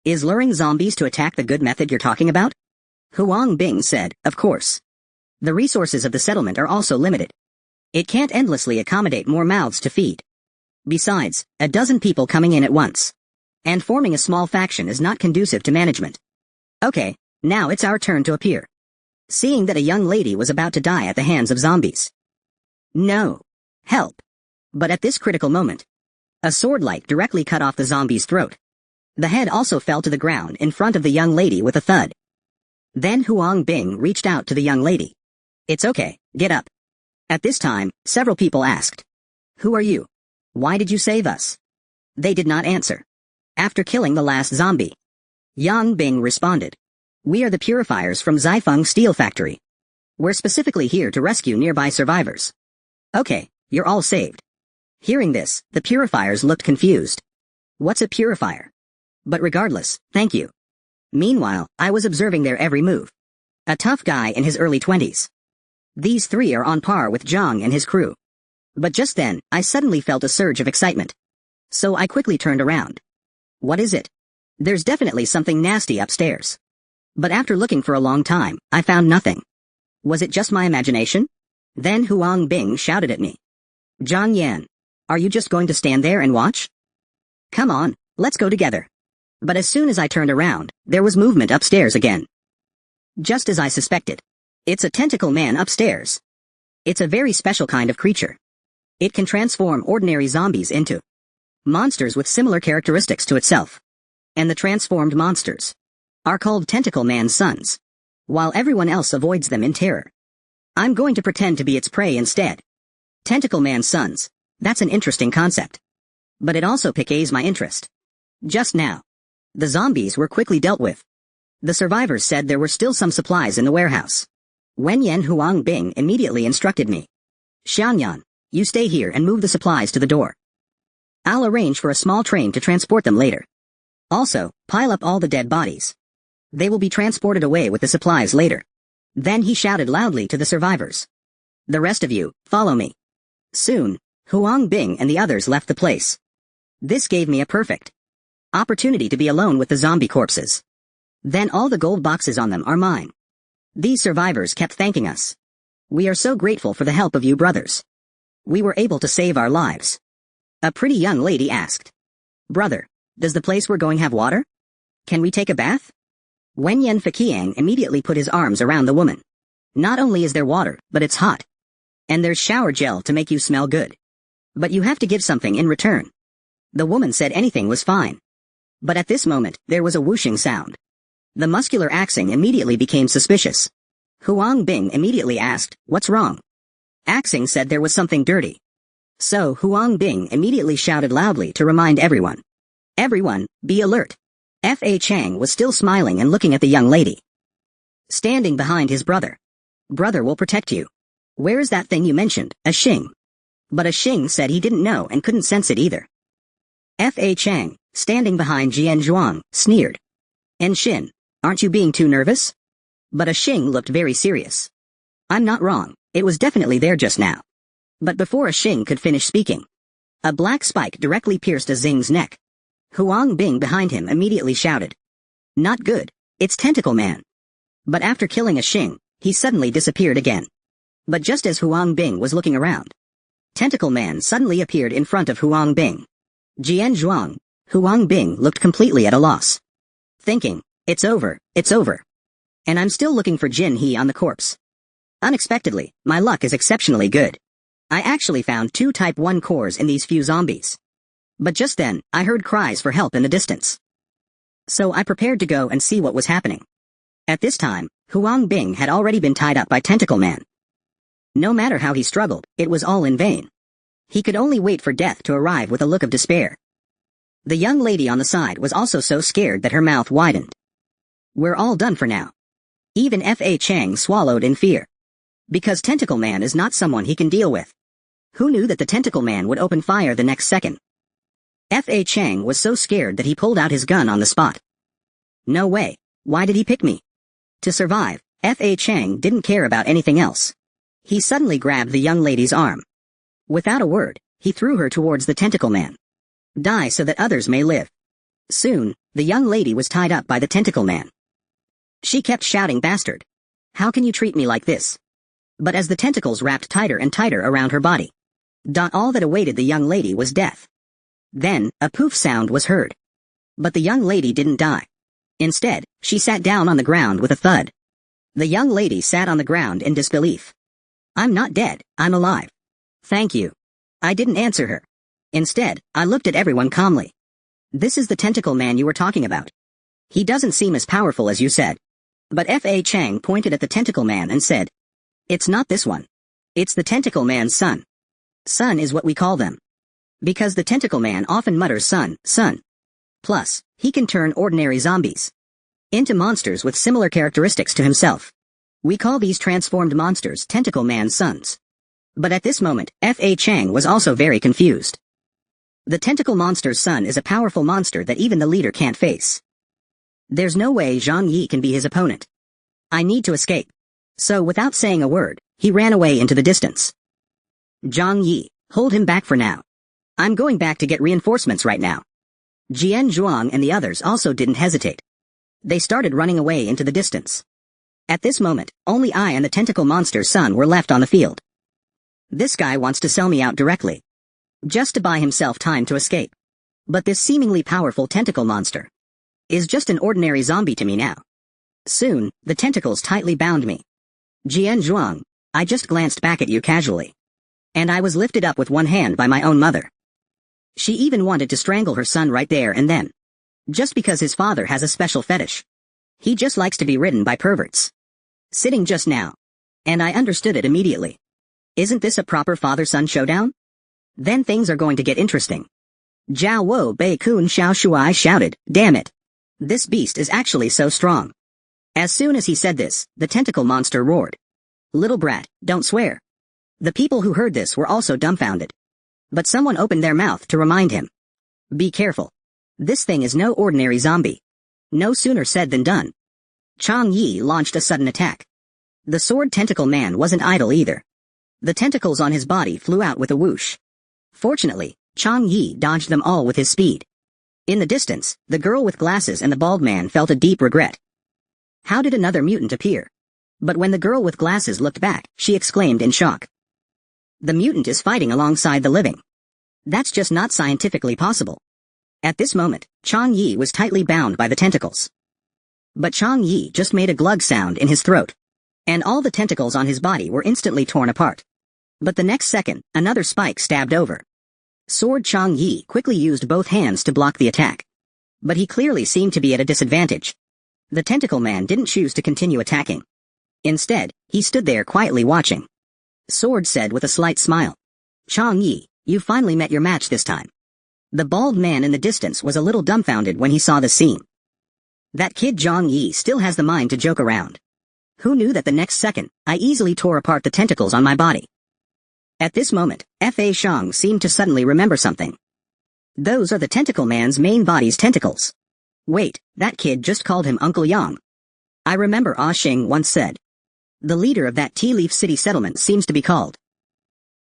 "Is luring zombies to attack the good method you're talking about?" Huang Bing said, "Of course. The resources of the settlement are also limited. It can't endlessly accommodate more mouths to feed. Besides, a dozen people coming in at once. And forming a small faction is not conducive to management. Okay, now it's our turn to appear." Seeing that a young lady was about to die at the hands of zombies. No. Help. But at this critical moment, a sword light directly cut off the zombie's throat. The head also fell to the ground in front of the young lady with a thud. Then Huang Bing reached out to the young lady. "It's okay, get up." At this time, several people asked, "Who are you? Why did you save us?" They did not answer. After killing the last zombie, Yang Bing responded, "We are the purifiers from Zaifeng Steel Factory. We're specifically here to rescue nearby survivors." "Okay, you're all saved." Hearing this, the purifiers looked confused. What's a purifier? But regardless, thank you. Meanwhile, I was observing their every move. A tough guy in his early 20s. These 3 are on par with Zhang and his crew. But just then, I suddenly felt a surge of excitement. So I quickly turned around. What is it? There's definitely something nasty upstairs. But after looking for a long time, I found nothing. Was it just my imagination? Then Huang Bing shouted at me. "Zhang Yan, are you just going to stand there and watch? Come on, let's go together." But as soon as I turned around, there was movement upstairs again. Just as I suspected. It's a tentacle man upstairs. It's a very special kind of creature. It can transform ordinary zombies into monsters with similar characteristics to itself. And the transformed monsters are called Tentacle Man's sons, while everyone else avoids them in terror. I'm going to pretend to be its prey instead. Tentacle Man's sons, that's an interesting concept. But it also piques my interest. Just now, the zombies were quickly dealt with. The survivors said there were still some supplies in the warehouse. Wen Yan Huang Bing immediately instructed me. "Xianyan, you stay here and move the supplies to the door. I'll arrange for a small train to transport them later. Also, pile up all the dead bodies. They will be transported away with the supplies later." Then he shouted loudly to the survivors. "The rest of you, follow me." Soon, Huang Bing and the others left the place. This gave me a perfect opportunity to be alone with the zombie corpses. Then all the gold boxes on them are mine. These survivors kept thanking us. "We are so grateful for the help of you brothers. We were able to save our lives." A pretty young lady asked, "Brother, does the place we're going have water? Can we take a bath?" Wen Yan Fakiang immediately put his arms around the woman. "Not only is there water, but it's hot. And there's shower gel to make you smell good. But you have to give something in return." The woman said anything was fine. But at this moment, there was a whooshing sound. The muscular axing immediately became suspicious. Huang Bing immediately asked, "What's wrong?" Axing said there was something dirty. So Huang Bing immediately shouted loudly to remind everyone. "Everyone, be alert." Fa Chang was still smiling and looking at the young lady. Standing behind his brother. "Brother will protect you. Where is that thing you mentioned, a Xing?" But a Xing said he didn't know and couldn't sense it either. Fa Chang, standing behind Jian Zhuang, sneered. "En Shin, aren't you being too nervous?" But a Xing looked very serious. "I'm not wrong, it was definitely there just now." But before a Xing could finish speaking, a black spike directly pierced a Xing's neck. Huang Bing behind him immediately shouted. "Not good, it's Tentacle Man." But after killing a Xing, he suddenly disappeared again. But just as Huang Bing was looking around, Tentacle Man suddenly appeared in front of Huang Bing. Jian Zhuang, Huang Bing looked completely at a loss. Thinking, it's over. And I'm still looking for Jin He on the corpse. Unexpectedly, my luck is exceptionally good. I actually found 2 Type 1 cores in these few zombies. But just then, I heard cries for help in the distance. So I prepared to go and see what was happening. At this time, Huang Bing had already been tied up by Tentacle Man. No matter how he struggled, it was all in vain. He could only wait for death to arrive with a look of despair. The young lady on the side was also so scared that her mouth widened. We're all done for now. Even Fa Chang swallowed in fear. Because Tentacle Man is not someone he can deal with. Who knew that the Tentacle Man would open fire the next second? Fa Chang was so scared that he pulled out his gun on the spot. No way, why did he pick me? To survive, Fa Chang didn't care about anything else. He suddenly grabbed the young lady's arm. Without a word, he threw her towards the Tentacle Man. Die so that others may live. Soon, the young lady was tied up by the Tentacle Man. She kept shouting, "Bastard! How can you treat me like this?" But as the tentacles wrapped tighter and tighter around her body, all that awaited the young lady was death. Then, a poof sound was heard. But the young lady didn't die. Instead, she sat down on the ground with a thud. The young lady sat on the ground in disbelief. "I'm not dead, I'm alive. Thank you." I didn't answer her. Instead, I looked at everyone calmly. "This is the Tentacle Man you were talking about. He doesn't seem as powerful as you said." But Fa Chang pointed at the Tentacle Man and said, "It's not this one. It's the Tentacle Man's son. Son is what we call them. Because the Tentacle Man often mutters son. Plus, he can turn ordinary zombies into monsters with similar characteristics to himself. We call these transformed monsters Tentacle Man's sons." But at this moment, Fa Chang was also very confused. The Tentacle Monster's son is a powerful monster that even the leader can't face. There's no way Zhang Yi can be his opponent. I need to escape. So without saying a word, he ran away into the distance. "Zhang Yi, hold him back for now. I'm going back to get reinforcements right now." Jian Zhuang and the others also didn't hesitate. They started running away into the distance. At this moment, only I and the Tentacle Monster's son were left on the field. This guy wants to sell me out directly, just to buy himself time to escape. But this seemingly powerful tentacle monster is just an ordinary zombie to me now. Soon, the tentacles tightly bound me. "Jian Zhuang, I just glanced back at you casually. And I was lifted up with one hand by my own mother. She even wanted to strangle her son right there and then. Just because his father has a special fetish. He just likes to be ridden by perverts. Sitting just now. And I understood it immediately. Isn't this a proper father-son showdown? Then things are going to get interesting." Jiao Wo Bei Kun Xiao Shuai shouted, "Damn it! This beast is actually so strong." As soon as he said this, the tentacle monster roared. "Little brat, don't swear." The people who heard this were also dumbfounded. But someone opened their mouth to remind him. "Be careful. This thing is no ordinary zombie." No sooner said than done. Chang Yi launched a sudden attack. The sword tentacle man wasn't idle either. The tentacles on his body flew out with a whoosh. Fortunately, Chang Yi dodged them all with his speed. In the distance, the girl with glasses and the bald man felt a deep regret. How did another mutant appear? But when the girl with glasses looked back, she exclaimed in shock. The mutant is fighting alongside the living. That's just not scientifically possible. At this moment, Chang Yi was tightly bound by the tentacles. But Chang Yi just made a glug sound in his throat. And all the tentacles on his body were instantly torn apart. But the next second, another spike stabbed over. Sword Chang Yi quickly used both hands to block the attack. But he clearly seemed to be at a disadvantage. The tentacle man didn't choose to continue attacking. Instead, he stood there quietly watching. Sword said with a slight smile. Chang Yi, you finally met your match this time. The bald man in the distance was a little dumbfounded when he saw the scene. That kid Zhang Yi still has the mind to joke around. Who knew that the next second, I easily tore apart the tentacles on my body. At this moment, Fa Shang seemed to suddenly remember something. Those are the tentacle man's main body's tentacles. Wait, that kid just called him Uncle Yang. I remember Ah Xing once said. The leader of that Tea Leaf City settlement seems to be called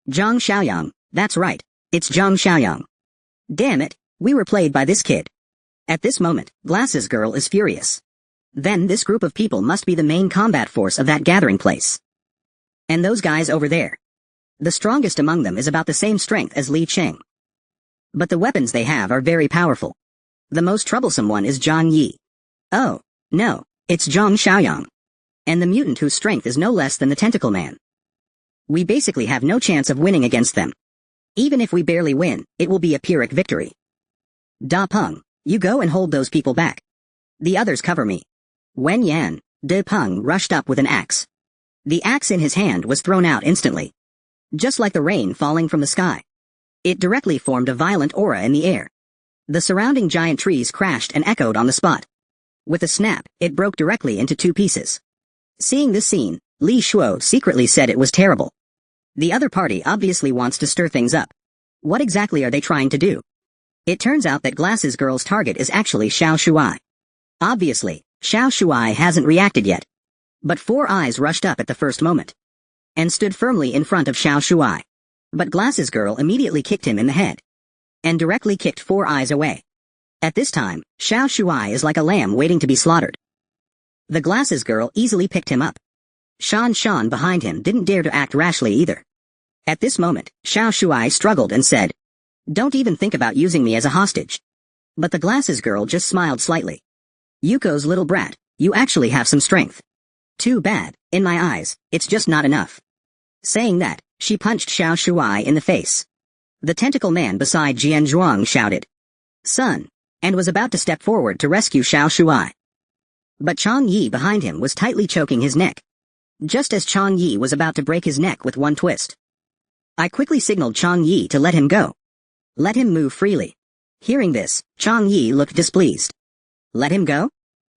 Zhang Xiaoyang. That's right, it's Zhang Xiaoyang. Damn it, we were played by this kid. At this moment, Glasses Girl is furious. Then this group of people must be the main combat force of that gathering place. And those guys over there. The strongest among them is about the same strength as Li Cheng. But the weapons they have are very powerful. The most troublesome one is Zhang Yi. Oh, no, it's Zhang Xiaoyang. And the mutant whose strength is no less than the tentacle man. We basically have no chance of winning against them. Even if we barely win, it will be a Pyrrhic victory. Da Peng, you go and hold those people back. The others cover me. Wen Yan, De Peng rushed up with an axe. The axe in his hand was thrown out instantly. Just like the rain falling from the sky. It directly formed a violent aura in the air. The surrounding giant trees crashed and echoed on the spot. With a snap, it broke directly into two pieces. Seeing this scene, Li Shuo secretly said it was terrible. The other party obviously wants to stir things up. What exactly are they trying to do? It turns out that Glasses Girl's target is actually Xiao Shuai. Obviously, Xiao Shuai hasn't reacted yet. But Four Eyes rushed up at the first moment. And stood firmly in front of Xiao Shuai. But Glasses Girl immediately kicked him in the head. And directly kicked Four Eyes away. At this time, Xiao Shuai is like a lamb waiting to be slaughtered. The Glasses Girl easily picked him up. Shan Shan behind him didn't dare to act rashly either. At this moment, Xiao Shuai struggled and said, "Don't even think about using me as a hostage." But the Glasses Girl just smiled slightly. "Yuko's little brat, you actually have some strength. Too bad, in my eyes, it's just not enough." Saying that, she punched Xiao Shuai in the face. The tentacle man beside Jian Zhuang shouted, "Son," and was about to step forward to rescue Xiao Shuai. But Chang Yi behind him was tightly choking his neck. Just as Chang Yi was about to break his neck with one twist. I quickly signaled Chang Yi to let him go. Let him move freely. Hearing this, Chang Yi looked displeased. Let him go?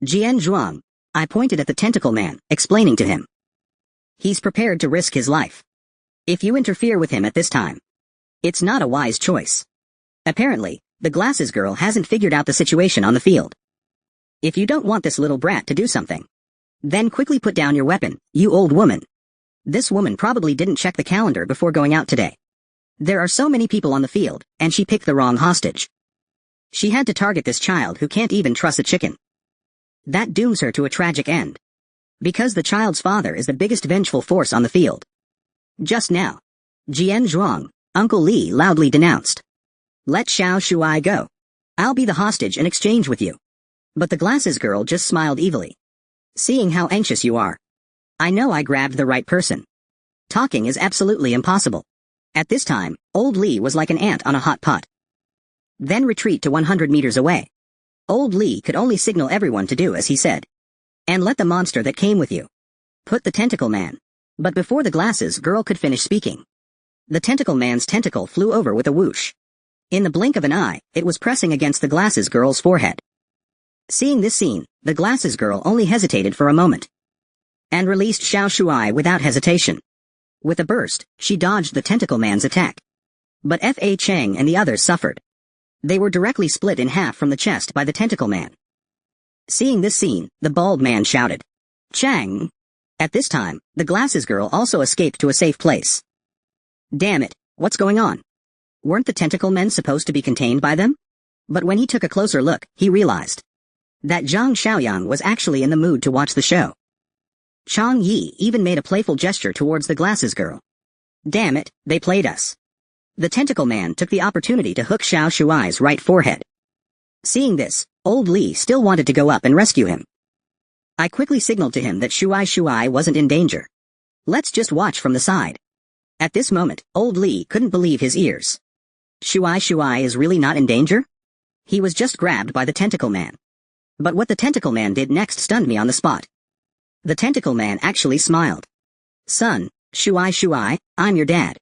Jian Zhuang. I pointed at the tentacle man, explaining to him. He's prepared to risk his life. If you interfere with him at this time, it's not a wise choice. Apparently, the Glasses Girl hasn't figured out the situation on the field. If you don't want this little brat to do something, then quickly put down your weapon, you old woman. This woman probably didn't check the calendar before going out today. There are so many people on the field, and she picked the wrong hostage. She had to target this child who can't even trust a chicken. That dooms her to a tragic end. Because the child's father is the biggest vengeful force on the field. Just now, Jian Zhuang, Uncle Li loudly denounced. Let Xiao Shuai go. I'll be the hostage in exchange with you. But the Glasses Girl just smiled evilly. Seeing how anxious you are, I know I grabbed the right person. Talking is absolutely impossible. At this time, old Li was like an ant on a hot pot. Then retreat to 100 meters away. Old Li could only signal everyone to do as he said. And let the monster that came with you. Put the tentacle man. But before the Glasses Girl could finish speaking, the tentacle man's tentacle flew over with a whoosh. In the blink of an eye, it was pressing against the Glasses Girl's forehead. Seeing this scene, the Glasses Girl only hesitated for a moment. And released Xiao Shuai without hesitation. With a burst, she dodged the tentacle man's attack. But Fa Cheng and the others suffered. They were directly split in half from the chest by the tentacle man. Seeing this scene, the bald man shouted, "Chang!" At this time, the Glasses Girl also escaped to a safe place. Damn it, what's going on? Weren't the tentacle men supposed to be contained by them? But when he took a closer look, he realized that Zhang Xiaoyang was actually in the mood to watch the show. Chang Yi even made a playful gesture towards the Glasses Girl. Damn it, they played us. The tentacle man took the opportunity to hook Xiao Shuai's right forehead. Seeing this, old Li still wanted to go up and rescue him. I quickly signaled to him that Shuai wasn't in danger. Let's just watch from the side. At this moment, old Li couldn't believe his ears. Shui is really not in danger? He was just grabbed by the tentacle man. But what the tentacle man did next stunned me on the spot. The tentacle man actually smiled. Son, Shui, I'm your dad.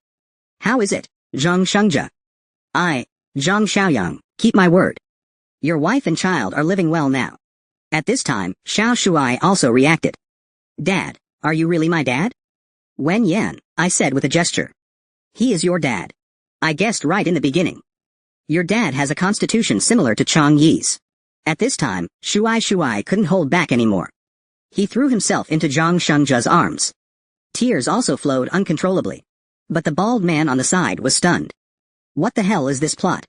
How is it, Zhang Shengja? Zhang Xiaoyang, keep my word. Your wife and child are living well now. At this time, Xiao Shui also reacted. Dad, are you really my dad? Wen Yan, I said with a gesture. He is your dad. I guessed right in the beginning. Your dad has a constitution similar to Chang Yi's. At this time, Shui couldn't hold back anymore. He threw himself into Zhang Shengja's arms. Tears also flowed uncontrollably. But the bald man on the side was stunned. What the hell is this plot?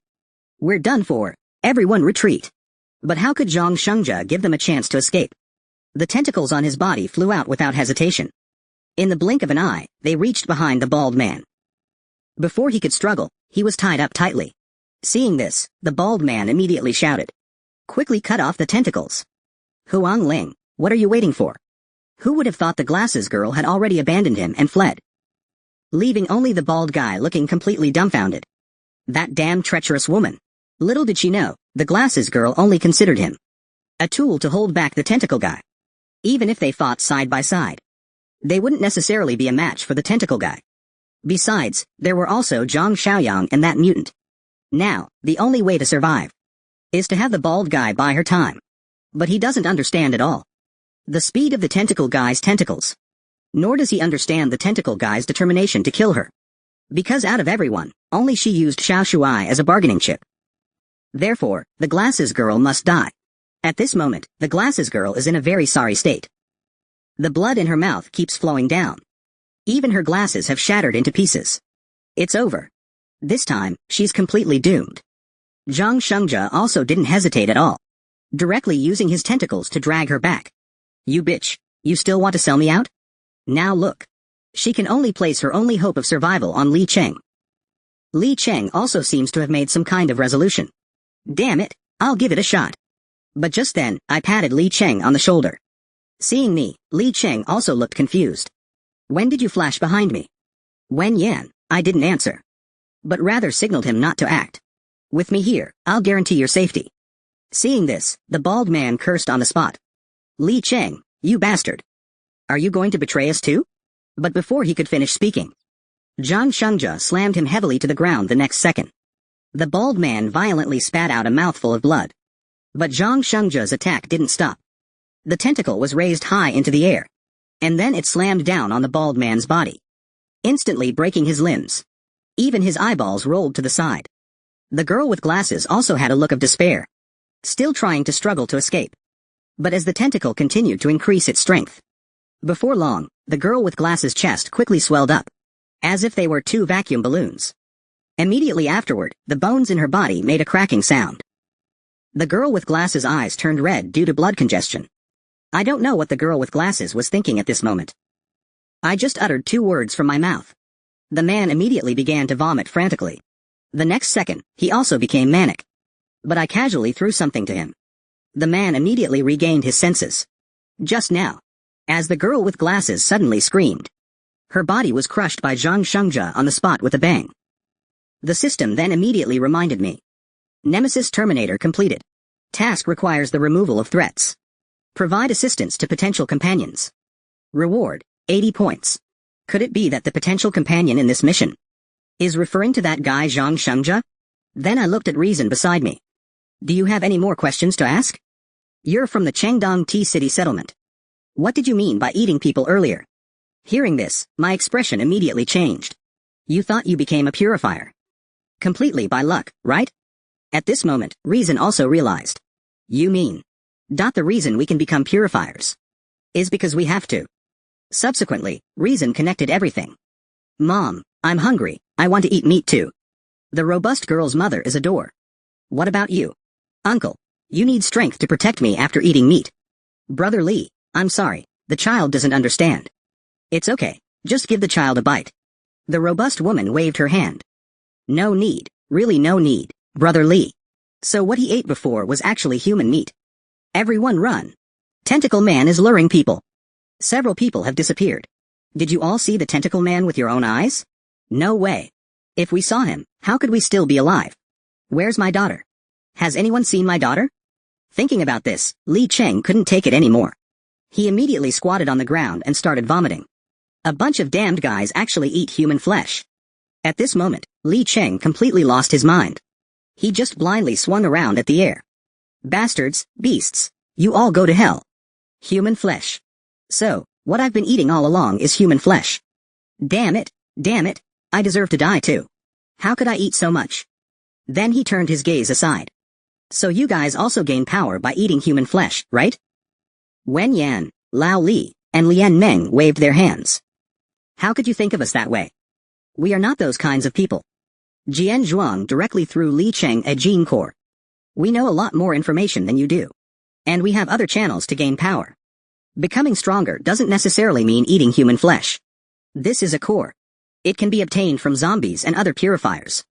We're done for. Everyone retreat. But how could Zhang Shengja give them a chance to escape? The tentacles on his body flew out without hesitation. In the blink of an eye, they reached behind the bald man. Before he could struggle, he was tied up tightly. Seeing this, the bald man immediately shouted. Quickly cut off the tentacles. Huang Ling, what are you waiting for? Who would have thought the glasses girl had already abandoned him and fled? Leaving only the bald guy looking completely dumbfounded. That damn treacherous woman. Little did she know, the glasses girl only considered him a tool to hold back the tentacle guy. Even if they fought side by side, they wouldn't necessarily be a match for the tentacle guy. Besides, there were also Zhang Xiaoyang and that mutant. Now, the only way to survive is to have the bald guy buy her time. But he doesn't understand at all the speed of the tentacle guy's tentacles. Nor does he understand the tentacle guy's determination to kill her. Because out of everyone, only she used Xiao Shui as a bargaining chip. Therefore, the glasses girl must die. At this moment, the glasses girl is in a very sorry state. The blood in her mouth keeps flowing down. Even her glasses have shattered into pieces. It's over. This time, she's completely doomed. Zhang Shengja also didn't hesitate at all, directly using his tentacles to drag her back. You bitch, you still want to sell me out? Now look. She can only place her only hope of survival on Li Cheng. Li Cheng also seems to have made some kind of resolution. Damn it, I'll give it a shot. But just then, I patted Li Cheng on the shoulder. Seeing me, Li Cheng also looked confused. When did you flash behind me? Wen Yan, I didn't answer, but rather signaled him not to act. With me here, I'll guarantee your safety. Seeing this, the bald man cursed on the spot. Li Cheng, you bastard. Are you going to betray us too? But before he could finish speaking, Zhang Shengja slammed him heavily to the ground the next second. The bald man violently spat out a mouthful of blood. But Zhang Shengja's attack didn't stop. The tentacle was raised high into the air, and then it slammed down on the bald man's body, instantly breaking his limbs. Even his eyeballs rolled to the side. The girl with glasses also had a look of despair, still trying to struggle to escape. But as the tentacle continued to increase its strength, before long, the girl with glasses' chest quickly swelled up, as if they were two vacuum balloons. Immediately afterward, the bones in her body made a cracking sound. The girl with glasses' eyes turned red due to blood congestion. I don't know what the girl with glasses was thinking at this moment. I just uttered 2 words from my mouth. The man immediately began to vomit frantically. The next second, he also became manic. But I casually threw something to him. The man immediately regained his senses. Just now, as the girl with glasses suddenly screamed, her body was crushed by Zhang Shengja on the spot with a bang. The system then immediately reminded me. Nemesis Terminator completed. Task requires the removal of threats. Provide assistance to potential companions. Reward, 80 points. Could it be that the potential companion in this mission is referring to that guy Zhang Shengja? Then I looked at Reason beside me. Do you have any more questions to ask? You're from the Chengdong Tea City settlement. What did you mean by eating people earlier? Hearing this, my expression immediately changed. You thought you became a purifier. Completely by luck, right? At this moment, Reason also realized. You mean, the reason we can become purifiers is because we have to. Subsequently, Reason connected everything. Mom, I'm hungry, I want to eat meat too. The robust girl's mother is a door. What about you? Uncle, you need strength to protect me after eating meat. Brother Lee, I'm sorry, the child doesn't understand. It's okay, just give the child a bite. The robust woman waved her hand. No need, really no need, Brother Lee. So what he ate before was actually human meat. Everyone run. Tentacle man is luring people. Several people have disappeared. Did you all see the tentacle man with your own eyes? No way. If we saw him, how could we still be alive? Where's my daughter? Has anyone seen my daughter? Thinking about this, Li Cheng couldn't take it anymore. He immediately squatted on the ground and started vomiting. A bunch of damned guys actually eat human flesh. At this moment, Li Cheng completely lost his mind. He just blindly swung around at the air. Bastards, beasts, you all go to hell. Human flesh. So, what I've been eating all along is human flesh. Damn it, I deserve to die too. How could I eat so much? Then he turned his gaze aside. So you guys also gain power by eating human flesh, right? Wen Yan, Lao Li, and Lian Meng waved their hands. How could you think of us that way? We are not those kinds of people. Jian Zhuang directly threw Li Cheng a gene core. We know a lot more information than you do. And we have other channels to gain power. Becoming stronger doesn't necessarily mean eating human flesh. This is a core. It can be obtained from zombies and other purifiers.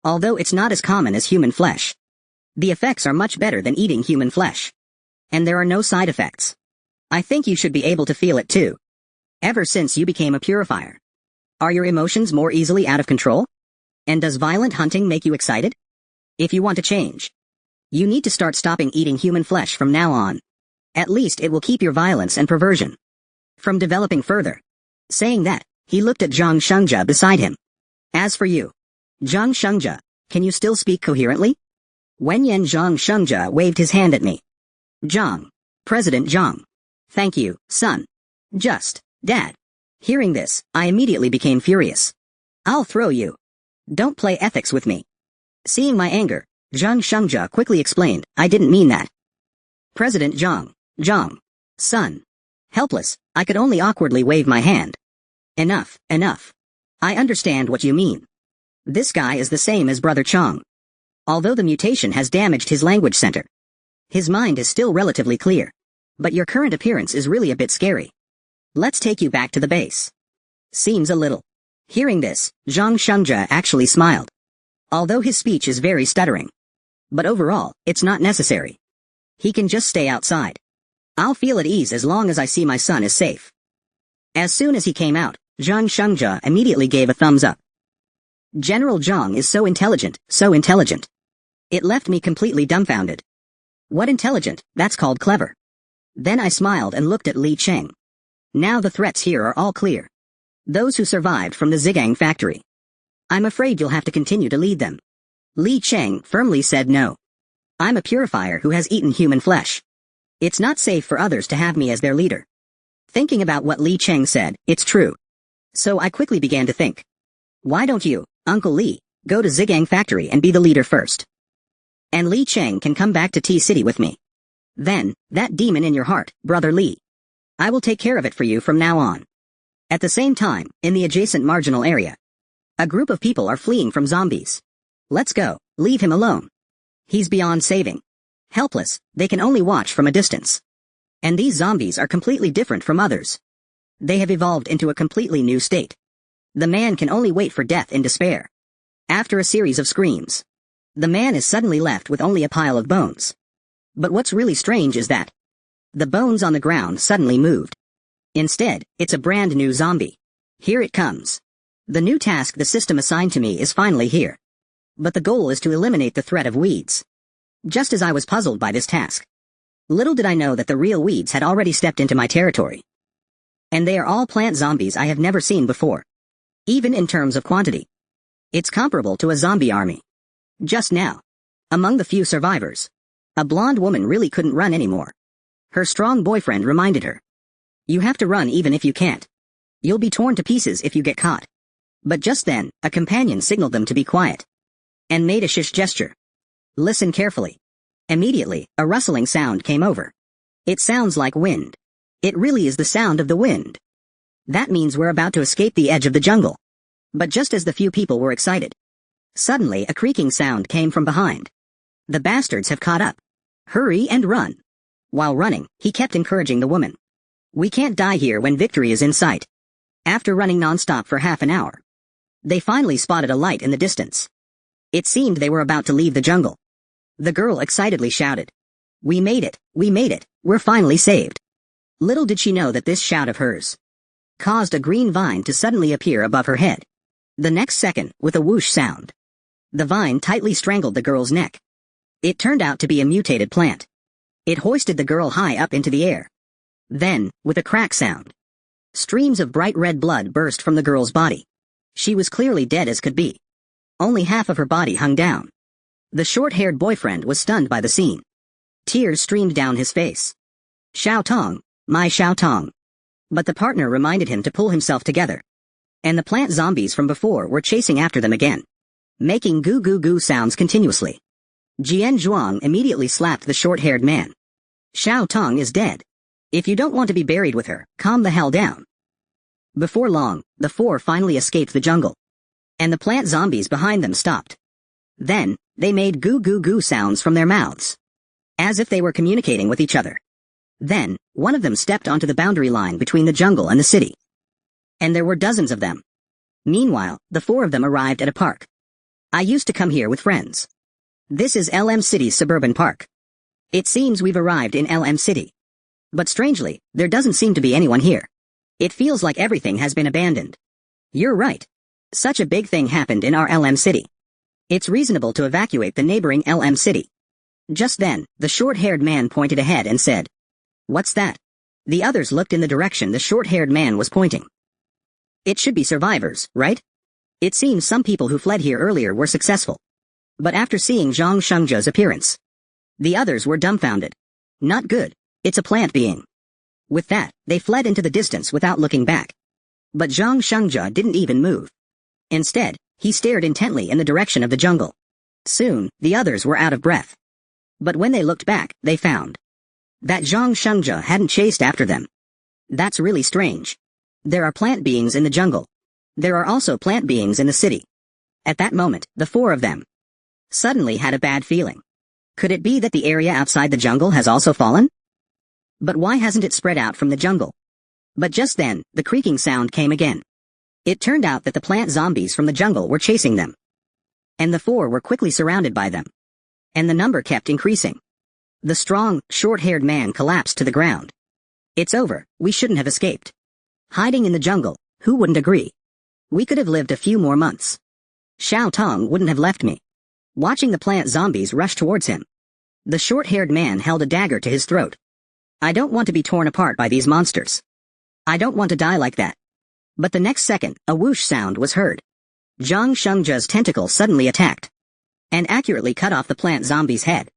Although it's not as common as human flesh. The effects are much better than eating human flesh. And there are no side effects. I think you should be able to feel it too. Ever since you became a purifier. Are your emotions more easily out of control? And does violent hunting make you excited? If you want to change, you need to start stopping eating human flesh from now on. At least it will keep your violence and perversion from developing further. Saying that, he looked at Zhang Shengzhe beside him. As for you, Zhang Shengzhe, can you still speak coherently? Wenyan Zhang Shengzhe waved his hand at me. Zhang. President Zhang. Thank you, son. Just, Dad. Hearing this, I immediately became furious. I'll throw you. Don't play ethics with me. Seeing my anger, Zhang Shengzhe quickly explained, I didn't mean that. President Zhang. Son. Helpless, I could only awkwardly wave my hand. Enough. I understand what you mean. This guy is the same as Brother Chong. Although the mutation has damaged his language center, his mind is still relatively clear. But your current appearance is really a bit scary. Let's take you back to the base. Seems a little. Hearing this, Zhang Shengzhe actually smiled. Although his speech is very stuttering. But overall, it's not necessary. He can just stay outside. I'll feel at ease as long as I see my son is safe. As soon as he came out, Zhang Shengzhe immediately gave a thumbs up. General Zhang is so intelligent. It left me completely dumbfounded. What intelligent? That's called clever. Then I smiled and looked at Li Cheng. Now the threats here are all clear. Those who survived from the Zhigang factory. I'm afraid you'll have to continue to lead them. Li Cheng firmly said no. I'm a purifier who has eaten human flesh. It's not safe for others to have me as their leader. Thinking about what Li Cheng said, it's true. So I quickly began to think. Why don't you, Uncle Li, go to Zhigang factory and be the leader first? And Li Cheng can come back to T-City with me. Then, that demon in your heart, Brother Li. I will take care of it for you from now on. At the same time, in the adjacent marginal area, a group of people are fleeing from zombies. Let's go, leave him alone. He's beyond saving. Helpless, they can only watch from a distance. And these zombies are completely different from others. They have evolved into a completely new state. The man can only wait for death in despair. After a series of screams, the man is suddenly left with only a pile of bones. But what's really strange is that the bones on the ground suddenly moved. Instead, it's a brand new zombie. Here it comes. The new task the system assigned to me is finally here. But the goal is to eliminate the threat of weeds. Just as I was puzzled by this task, little did I know that the real weeds had already stepped into my territory. And they are all plant zombies I have never seen before. Even in terms of quantity. It's comparable to a zombie army. Just now, among the few survivors, a blonde woman really couldn't run anymore. Her strong boyfriend reminded her. You have to run even if you can't. You'll be torn to pieces if you get caught. But just then, a companion signaled them to be quiet. And made a shish gesture. Listen carefully. Immediately, a rustling sound came over. It sounds like wind. It really is the sound of the wind. That means we're about to escape the edge of the jungle. But just as the few people were excited, suddenly a creaking sound came from behind. The bastards have caught up. Hurry and run. While running, he kept encouraging the woman. We can't die here when victory is in sight. After running non-stop for half an hour, they finally spotted a light in the distance. It seemed they were about to leave the jungle. The girl excitedly shouted. We made it, we're finally saved. Little did she know that this shout of hers caused a green vine to suddenly appear above her head. The next second, with a whoosh sound, the vine tightly strangled the girl's neck. It turned out to be a mutated plant. It hoisted the girl high up into the air. Then, with a crack sound, streams of bright red blood burst from the girl's body. She was clearly dead as could be. Only half of her body hung down. The short-haired boyfriend was stunned by the scene. Tears streamed down his face. Xiao Tong, my Xiao Tong. But the partner reminded him to pull himself together. And the plant zombies from before were chasing after them again, making goo goo goo sounds continuously. Jian Zhuang immediately slapped the short-haired man. Xiao Tong is dead. If you don't want to be buried with her, calm the hell down. Before long, the four finally escaped the jungle. And the plant zombies behind them stopped. Then, they made goo goo goo sounds from their mouths, as if they were communicating with each other. Then, one of them stepped onto the boundary line between the jungle and the city. And there were dozens of them. Meanwhile, the four of them arrived at a park. I used to come here with friends. This is LM City's suburban park. It seems we've arrived in LM City. But strangely, there doesn't seem to be anyone here. It feels like everything has been abandoned. You're right. Such a big thing happened in our LM City. It's reasonable to evacuate the neighboring LM City. Just then, the short-haired man pointed ahead and said, "What's that?" The others looked in the direction the short-haired man was pointing. It should be survivors, right? It seems some people who fled here earlier were successful. But after seeing Zhang Shengzhe's appearance, the others were dumbfounded. Not good. It's a plant being. With that, they fled into the distance without looking back. But Zhang Shengzhe didn't even move. Instead, he stared intently in the direction of the jungle. Soon, the others were out of breath. But when they looked back, they found that Zhang Shengzhe hadn't chased after them. That's really strange. There are plant beings in the jungle. There are also plant beings in the city. At that moment, the four of them suddenly had a bad feeling. Could it be that the area outside the jungle has also fallen? But why hasn't it spread out from the jungle? But just then, the creaking sound came again. It turned out that the plant zombies from the jungle were chasing them. And the four were quickly surrounded by them. And the number kept increasing. The strong, short-haired man collapsed to the ground. It's over, we shouldn't have escaped. Hiding in the jungle, who wouldn't agree? We could have lived a few more months. Xiao Tong wouldn't have left me. Watching the plant zombies rush towards him, the short-haired man held a dagger to his throat. I don't want to be torn apart by these monsters. I don't want to die like that. But the next second, a whoosh sound was heard. Zhang Shengzhe's tentacle suddenly attacked, and accurately cut off the plant zombie's head,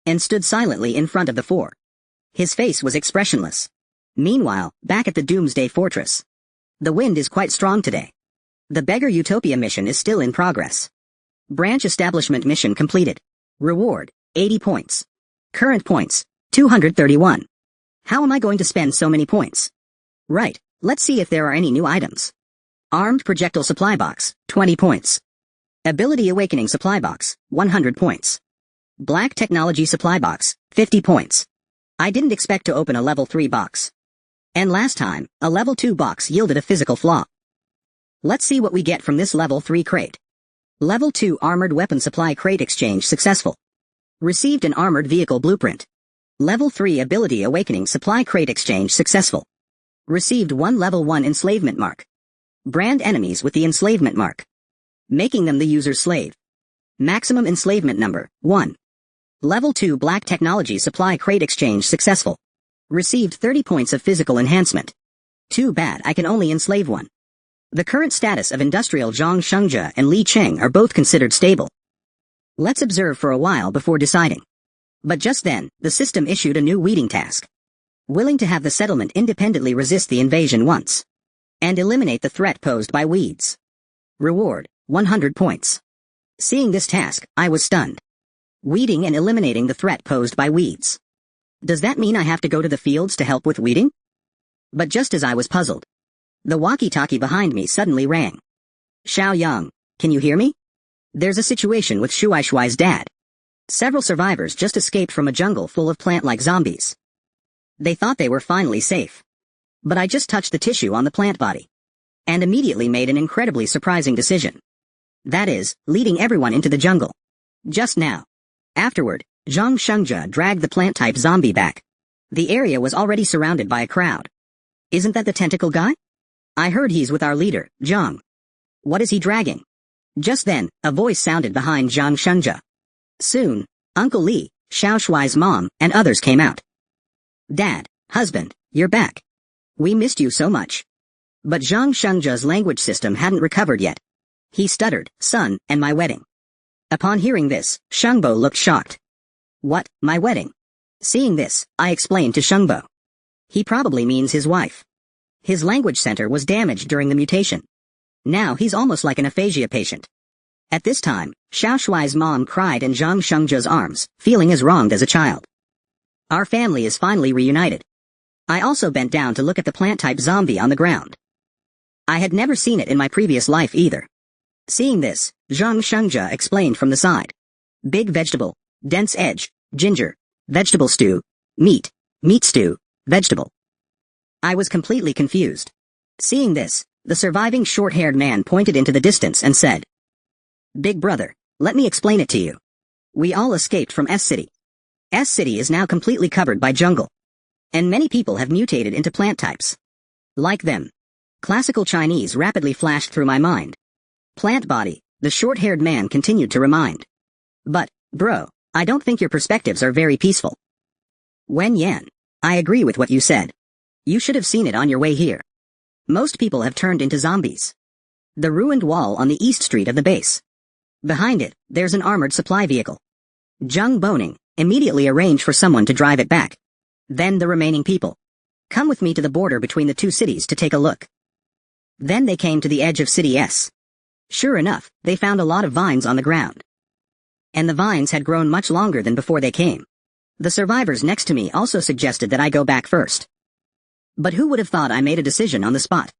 and stood silently in front of the four. His face was expressionless. Meanwhile, back at the Doomsday Fortress, the wind is quite strong today. The Beggar Utopia mission is still in progress. Branch Establishment mission completed. Reward, 80 points. Current points, 231. How am I going to spend so many points? Right, let's see if there are any new items. Armed Projectile Supply Box, 20 points. Ability Awakening Supply Box, 100 points. Black Technology Supply Box, 50 points. I didn't expect to open a level 3 box. And last time, a level 2 box yielded a physical flaw. Let's see what we get from this level 3 crate. Level 2 Armored Weapon Supply Crate Exchange successful. Received an Armored Vehicle Blueprint. Level 3 Ability Awakening Supply Crate Exchange successful. Received 1 Level 1 Enslavement Mark. Brand enemies with the enslavement mark, making them the user's slave. Maximum enslavement number, 1. Level 2 Black Technology Supply Crate Exchange successful. Received 30 points of physical enhancement. Too bad I can only enslave one. The current status of Industrial Zhang Shengzhe and Li Cheng are both considered stable. Let's observe for a while before deciding. But just then, the system issued a new weeding task. Willing to have the settlement independently resist the invasion once, and eliminate the threat posed by weeds. Reward, 100 points. Seeing this task, I was stunned. Weeding and eliminating the threat posed by weeds. Does that mean I have to go to the fields to help with weeding? But just as I was puzzled, the walkie-talkie behind me suddenly rang. Xiao Yang, can you hear me? There's a situation with Shuai Shuai's dad. Several survivors just escaped from a jungle full of plant-like zombies. They thought they were finally safe. But I just touched the tissue on the plant body, and immediately made an incredibly surprising decision. That is, leading everyone into the jungle. Just now. Afterward, Zhang Shengzhe dragged the plant-type zombie back. The area was already surrounded by a crowd. Isn't that the tentacle guy? I heard he's with our leader, Zhang. What is he dragging? Just then, a voice sounded behind Zhang Shengzhe. Soon, Uncle Li, Xiao Shuai's mom, and others came out. Dad, husband, you're back. We missed you so much. But Zhang Shengzhe's language system hadn't recovered yet. He stuttered, son, and my wedding. Upon hearing this, Shengbo looked shocked. What, my wedding? Seeing this, I explained to Shengbo. He probably means his wife. His language center was damaged during the mutation. Now he's almost like an aphasia patient. At this time, Xiao Shuai's mom cried in Zhang Shengzhe's arms, feeling as wronged as a child. Our family is finally reunited. I also bent down to look at the plant-type zombie on the ground. I had never seen it in my previous life either. Seeing this, Zhang Shengzhe explained from the side. Big vegetable, dense edge, ginger, vegetable stew, meat stew, vegetable. I was completely confused. Seeing this, the surviving short-haired man pointed into the distance and said, Big brother, let me explain it to you. We all escaped from S-City. S-City is now completely covered by jungle. And many people have mutated into plant types. Like them. Classical Chinese rapidly flashed through my mind. Plant body, the short-haired man continued to remind. But, bro, I don't think your perspectives are very peaceful. Wen Yan, I agree with what you said. You should have seen it on your way here. Most people have turned into zombies. The ruined wall on the east street of the base. Behind it, there's an armored supply vehicle. Zheng Boning, immediately arrange for someone to drive it back. Then the remaining people. Come with me to the border between the two cities to take a look. Then they came to the edge of City S. Sure enough, they found a lot of vines on the ground. And the vines had grown much longer than before they came. The survivors next to me also suggested that I go back first. But who would have thought I made a decision on the spot?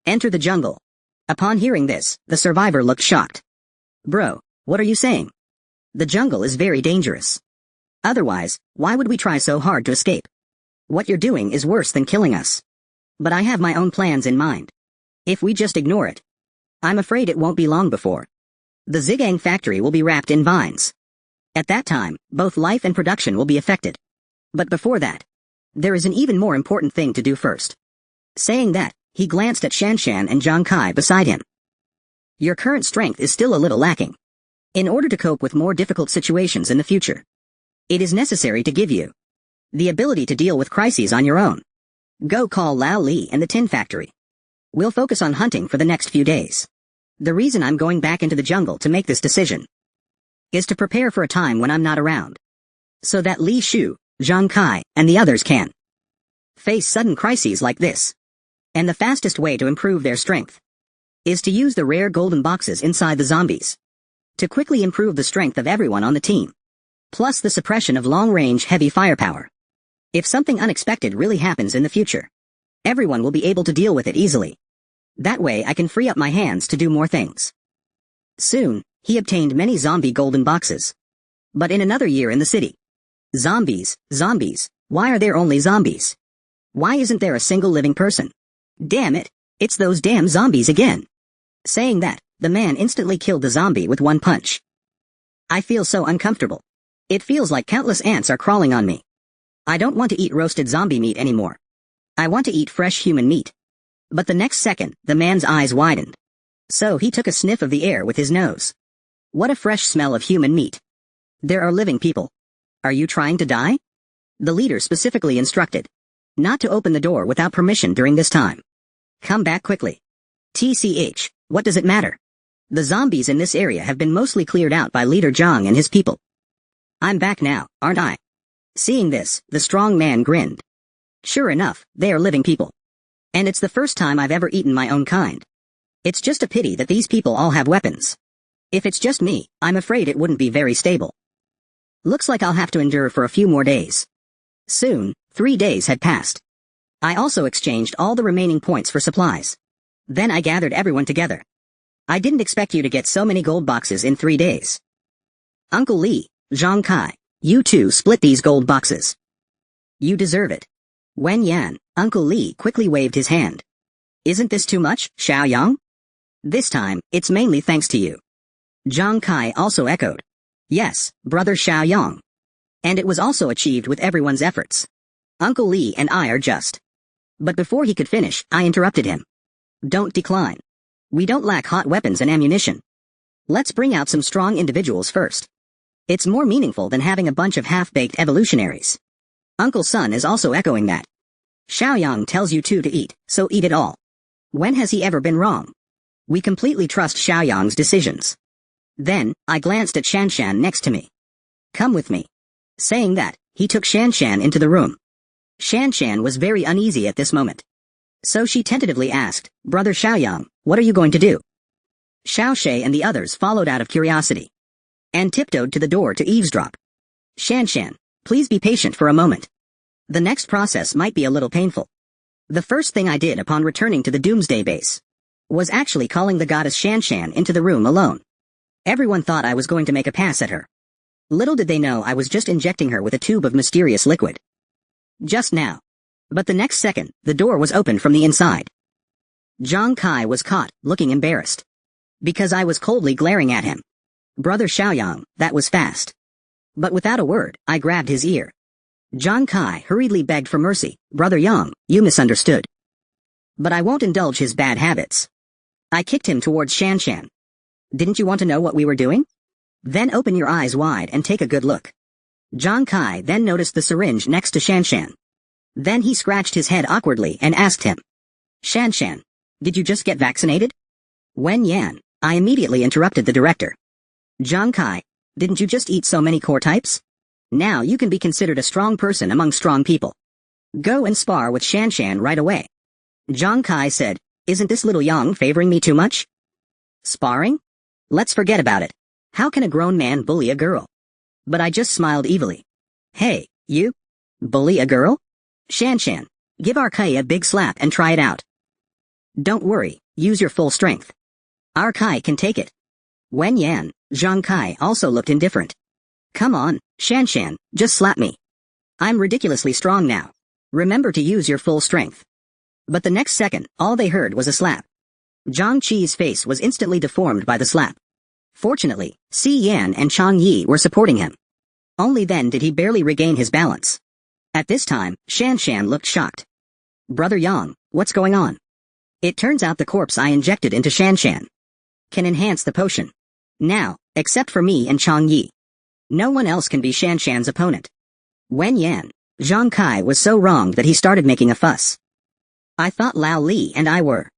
Enter the jungle. Upon hearing this, the survivor looked shocked. Bro, what are you saying? The jungle is very dangerous. Otherwise, why would we try so hard to escape? What you're doing is worse than killing us. But I have my own plans in mind. If we just ignore it, I'm afraid it won't be long before the Zhigang factory will be wrapped in vines. At that time, both life and production will be affected. But before that, there is an even more important thing to do first. Saying that, he glanced at Shanshan and Zhang Kai beside him. Your current strength is still a little lacking. In order to cope with more difficult situations in the future, it is necessary to give you the ability to deal with crises on your own. Go call Lao Li and the tin factory. We'll focus on hunting for the next few days. The reason I'm going back into the jungle to make this decision is to prepare for a time when I'm not around, so that Li Shu, Zhang Kai, and the others can face sudden crises like this. And the fastest way to improve their strength is to use the rare golden boxes inside the zombies to quickly improve the strength of everyone on the team, plus the suppression of long-range heavy firepower. If something unexpected really happens in the future, everyone will be able to deal with it easily. That way I can free up my hands to do more things. Soon, he obtained many zombie golden boxes. But in another year in the city, zombies, why are there only zombies? Why isn't there a single living person? Damn it, it's those damn zombies again. Saying that, the man instantly killed the zombie with one punch. I feel so uncomfortable. It feels like countless ants are crawling on me. I don't want to eat roasted zombie meat anymore. I want to eat fresh human meat. But the next second, the man's eyes widened. So he took a sniff of the air with his nose. What a fresh smell of human meat. There are living people. Are you trying to die? The leader specifically instructed not to open the door without permission during this time. Come back quickly. TCH, what does it matter? The zombies in this area have been mostly cleared out by Leader Zhang and his people. I'm back now, aren't I? Seeing this, the strong man grinned. Sure enough, they are living people. And it's the first time I've ever eaten my own kind. It's just a pity that these people all have weapons. If it's just me, I'm afraid it wouldn't be very stable. Looks like I'll have to endure for a few more days. Soon, 3 days had passed. I also exchanged all the remaining points for supplies. Then I gathered everyone together. I didn't expect you to get so many gold boxes in 3 days. Uncle Li, Zhang Kai, you two split these gold boxes. You deserve it. Wen Yan, Uncle Li quickly waved his hand. Isn't this too much, Xiao Yang? This time, it's mainly thanks to you. Zhang Kai also echoed. Yes, brother Xiao Yang. And it was also achieved with everyone's efforts. Uncle Li and I are just. But before he could finish, I interrupted him. Don't decline. We don't lack hot weapons and ammunition. Let's bring out some strong individuals first. It's more meaningful than having a bunch of half-baked evolutionaries. Uncle Sun is also echoing that. Xiaoyang tells you two to eat, so eat it all. When has he ever been wrong? We completely trust Xiaoyang's decisions. Then, I glanced at Shanshan next to me. Come with me. Saying that, he took Shanshan into the room. Shanshan was very uneasy at this moment. So she tentatively asked, Brother Xiaoyang, what are you going to do? Xiaoshe and the others followed out of curiosity. And tiptoed to the door to eavesdrop. Shanshan, please be patient for a moment. The next process might be a little painful. The first thing I did upon returning to the Doomsday base was actually calling the goddess Shanshan into the room alone. Everyone thought I was going to make a pass at her. Little did they know I was just injecting her with a tube of mysterious liquid. Just now. But the next second, the door was opened from the inside. Zhang Kai was caught, looking embarrassed. Because I was coldly glaring at him. Brother Xiaoyang, that was fast. But without a word, I grabbed his ear. Zhang Kai hurriedly begged for mercy, Brother Yang, you misunderstood. But I won't indulge his bad habits. I kicked him towards Shanshan. Didn't you want to know what we were doing? Then open your eyes wide and take a good look. Zhang Kai then noticed the syringe next to Shanshan. Then he scratched his head awkwardly and asked him. Shanshan, did you just get vaccinated? Wen Yan, I immediately interrupted the director. Zhang Kai, didn't you just eat so many core types? Now you can be considered a strong person among strong people. Go and spar with Shanshan right away. Zhang Kai said, isn't this little Yang favoring me too much? Sparring? Let's forget about it. How can a grown man bully a girl? But I just smiled evilly. Hey, you? Bully a girl? Shanshan, give our Kai a big slap and try it out. Don't worry, use your full strength. Our Kai can take it. Wen Yan, Zhang Kai also looked indifferent. Come on, Shanshan, just slap me. I'm ridiculously strong now. Remember to use your full strength. But the next second, all they heard was a slap. Zhang Qi's face was instantly deformed by the slap. Fortunately, Si Yan and Chang Yi were supporting him. Only then did he barely regain his balance. At this time, Shanshan looked shocked. Brother Yang, what's going on? It turns out the corpse I injected into Shanshan can enhance the potion. Now, except for me and Chang Yi. No one else can be Shanshan's opponent. Wen Yan, Zhang Kai was so wrong that he started making a fuss. I thought Lao Li and I were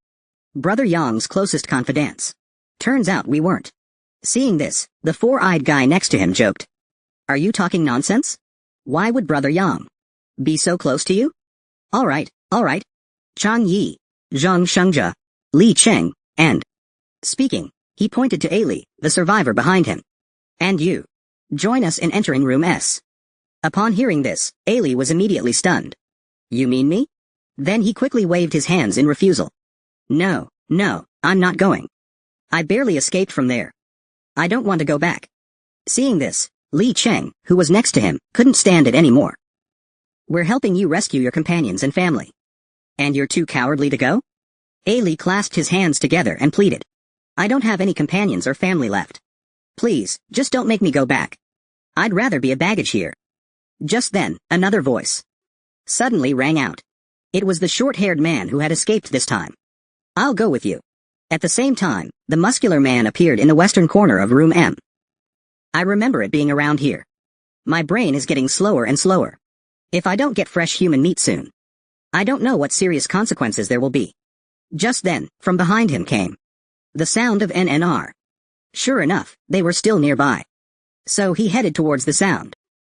Brother Yang's closest confidants. Turns out we weren't. Seeing this, the four-eyed guy next to him joked. Are you talking nonsense? Why would Brother Yang be so close to you? All right. Chang Yi, Zhang Shengzhe, Li Cheng, and speaking, he pointed to Ailey, the survivor behind him. And you. Join us in entering room S. Upon hearing this, Ailey was immediately stunned. You mean me? Then he quickly waved his hands in refusal. No, I'm not going. I barely escaped from there. I don't want to go back. Seeing this, Li Cheng, who was next to him, couldn't stand it anymore. We're helping you rescue your companions and family. And you're too cowardly to go? Ailey clasped his hands together and pleaded. I don't have any companions or family left. Please, just don't make me go back. I'd rather be a baggage here. Just then, another voice suddenly rang out. It was the short-haired man who had escaped this time. I'll go with you. At the same time, the muscular man appeared in the western corner of room M. I remember it being around here. My brain is getting slower and slower. If I don't get fresh human meat soon, I don't know what serious consequences there will be. Just then, from behind him came the sound of NNR. Sure enough, they were still nearby. So he headed towards the sound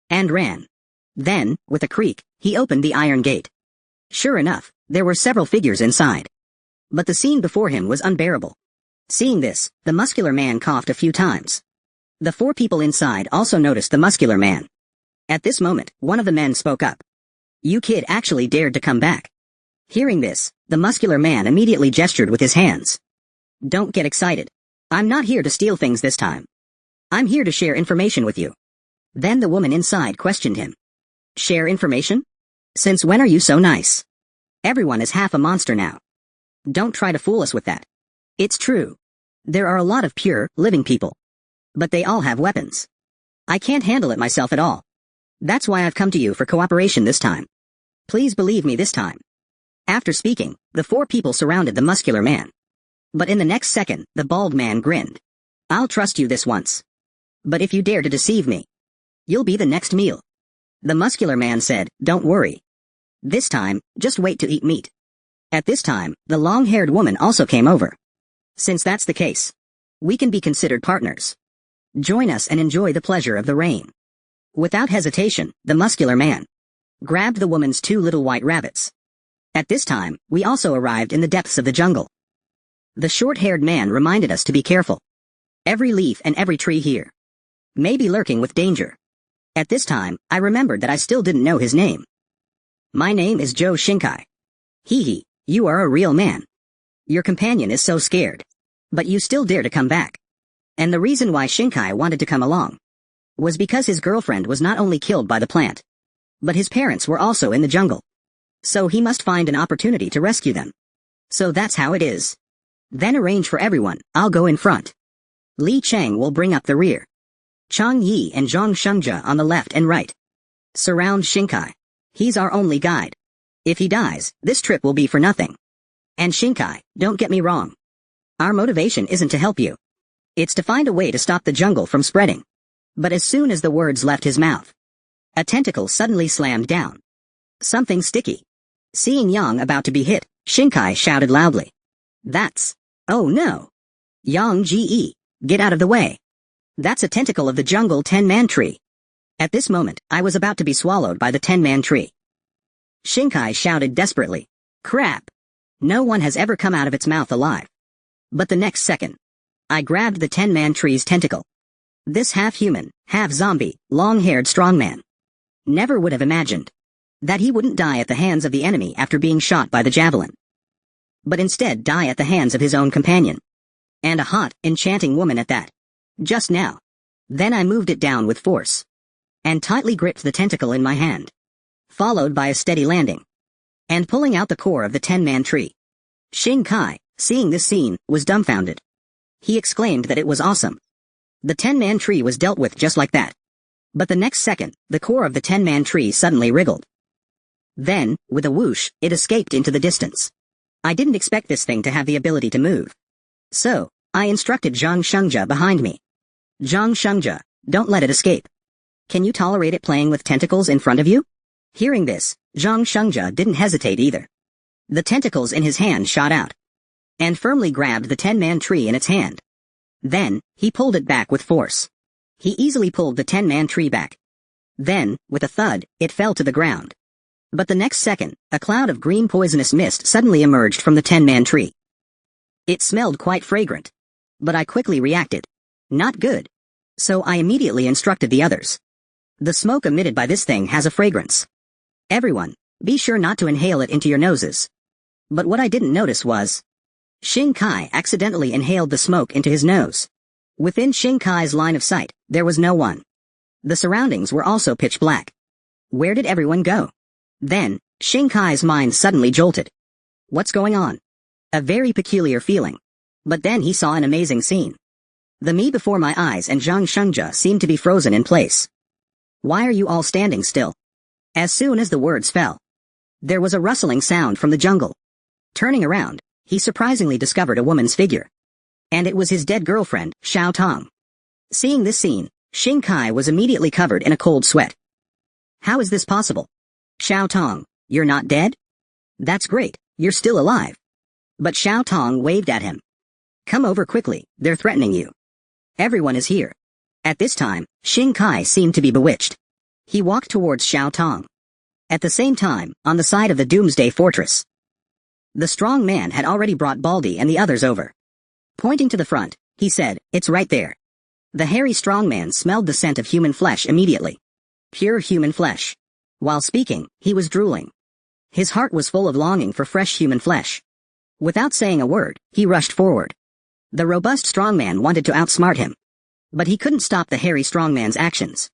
and ran. Then, with a creak, he opened the iron gate. Sure enough, there were several figures inside. But the scene before him was unbearable. Seeing this, the muscular man coughed a few times. The four people inside also noticed the muscular man. At this moment, one of the men spoke up. You kid actually dared to come back. Hearing this, the muscular man immediately gestured with his hands. Don't get excited. I'm not here to steal things this time. I'm here to share information with you. Then the woman inside questioned him. Share information? Since when are you so nice? Everyone is half a monster now. Don't try to fool us with that. It's true. There are a lot of pure, living people. But they all have weapons. I can't handle it myself at all. That's why I've come to you for cooperation this time. Please believe me this time. After speaking, the four people surrounded the muscular man. But in the next second, the bald man grinned. I'll trust you this once. But if you dare to deceive me, you'll be the next meal. The muscular man said, don't worry. This time, just wait to eat meat. At this time, the long-haired woman also came over. Since that's the case, we can be considered partners. Join us and enjoy the pleasure of the rain. Without hesitation, the muscular man grabbed the woman's 2 little white rabbits. At this time, we also arrived in the depths of the jungle. The short-haired man reminded us to be careful. Every leaf and every tree here may be lurking with danger. At this time, I remembered that I still didn't know his name. My name is Joe Shinkai. Hee, you are a real man. Your companion is so scared. But you still dare to come back. And the reason why Shinkai wanted to come along was because his girlfriend was not only killed by the plant, but his parents were also in the jungle. So he must find an opportunity to rescue them. So that's how it is. Then arrange for everyone, I'll go in front. Li Cheng will bring up the rear. Chang Yi and Zhang Shengja on the left and right. Surround Shinkai. He's our only guide. If he dies, this trip will be for nothing. And Shinkai, don't get me wrong. Our motivation isn't to help you. It's to find a way to stop the jungle from spreading. But as soon as the words left his mouth, a tentacle suddenly slammed down. Something sticky. Seeing Yang about to be hit, Shinkai shouted loudly. That's... Oh no! Yang Ge, get out of the way. That's a tentacle of the jungle 10-man tree. At this moment, I was about to be swallowed by the 10-man tree. Shinkai shouted desperately. Crap! No one has ever come out of its mouth alive. But the next second, I grabbed the 10-man tree's tentacle. This half-human, half-zombie, long-haired strongman never would have imagined that he wouldn't die at the hands of the enemy after being shot by the javelin, but instead die at the hands of his own companion. And a hot, enchanting woman at that. Just now. Then I moved it down with force and tightly gripped the tentacle in my hand, followed by a steady landing and pulling out the core of the 10-man tree. Shinkai, seeing this scene, was dumbfounded. He exclaimed that it was awesome. The 10-man tree was dealt with just like that. But the next second, the core of the 10-man tree suddenly wriggled. Then, with a whoosh, it escaped into the distance. I didn't expect this thing to have the ability to move. So, I instructed Zhang Shengja behind me. Zhang Shengja, don't let it escape. Can you tolerate it playing with tentacles in front of you? Hearing this, Zhang Shengja didn't hesitate either. The tentacles in his hand shot out and firmly grabbed the 10-man tree in its hand. Then, he pulled it back with force. He easily pulled the 10-man tree back. Then, with a thud, it fell to the ground. But the next second, a cloud of green poisonous mist suddenly emerged from the 10-man tree. It smelled quite fragrant. But I quickly reacted. Not good. So I immediately instructed the others. The smoke emitted by this thing has a fragrance. Everyone, be sure not to inhale it into your noses. But what I didn't notice was Shinkai accidentally inhaled the smoke into his nose. Within Shinkai's line of sight, there was no one. The surroundings were also pitch black. Where did everyone go? Then, Shinkai's mind suddenly jolted. What's going on? A very peculiar feeling. But then he saw an amazing scene. The me before my eyes and Zhang Shengja seemed to be frozen in place. Why are you all standing still? As soon as the words fell, there was a rustling sound from the jungle. Turning around, he surprisingly discovered a woman's figure. And it was his dead girlfriend, Xiao Tong. Seeing this scene, Shinkai was immediately covered in a cold sweat. How is this possible? Xiao Tong, you're not dead? That's great, you're still alive. But Xiao Tong waved at him. Come over quickly, they're threatening you. Everyone is here. At this time, Shinkai seemed to be bewitched. He walked towards Xiao Tong. At the same time, on the side of the Doomsday Fortress, the strong man had already brought Baldy and the others over. Pointing to the front, he said, it's right there. The hairy strong man smelled the scent of human flesh immediately. Pure human flesh. While speaking, he was drooling. His heart was full of longing for fresh human flesh. Without saying a word, he rushed forward. The robust strong man wanted to outsmart him. But he couldn't stop the hairy strong man's actions.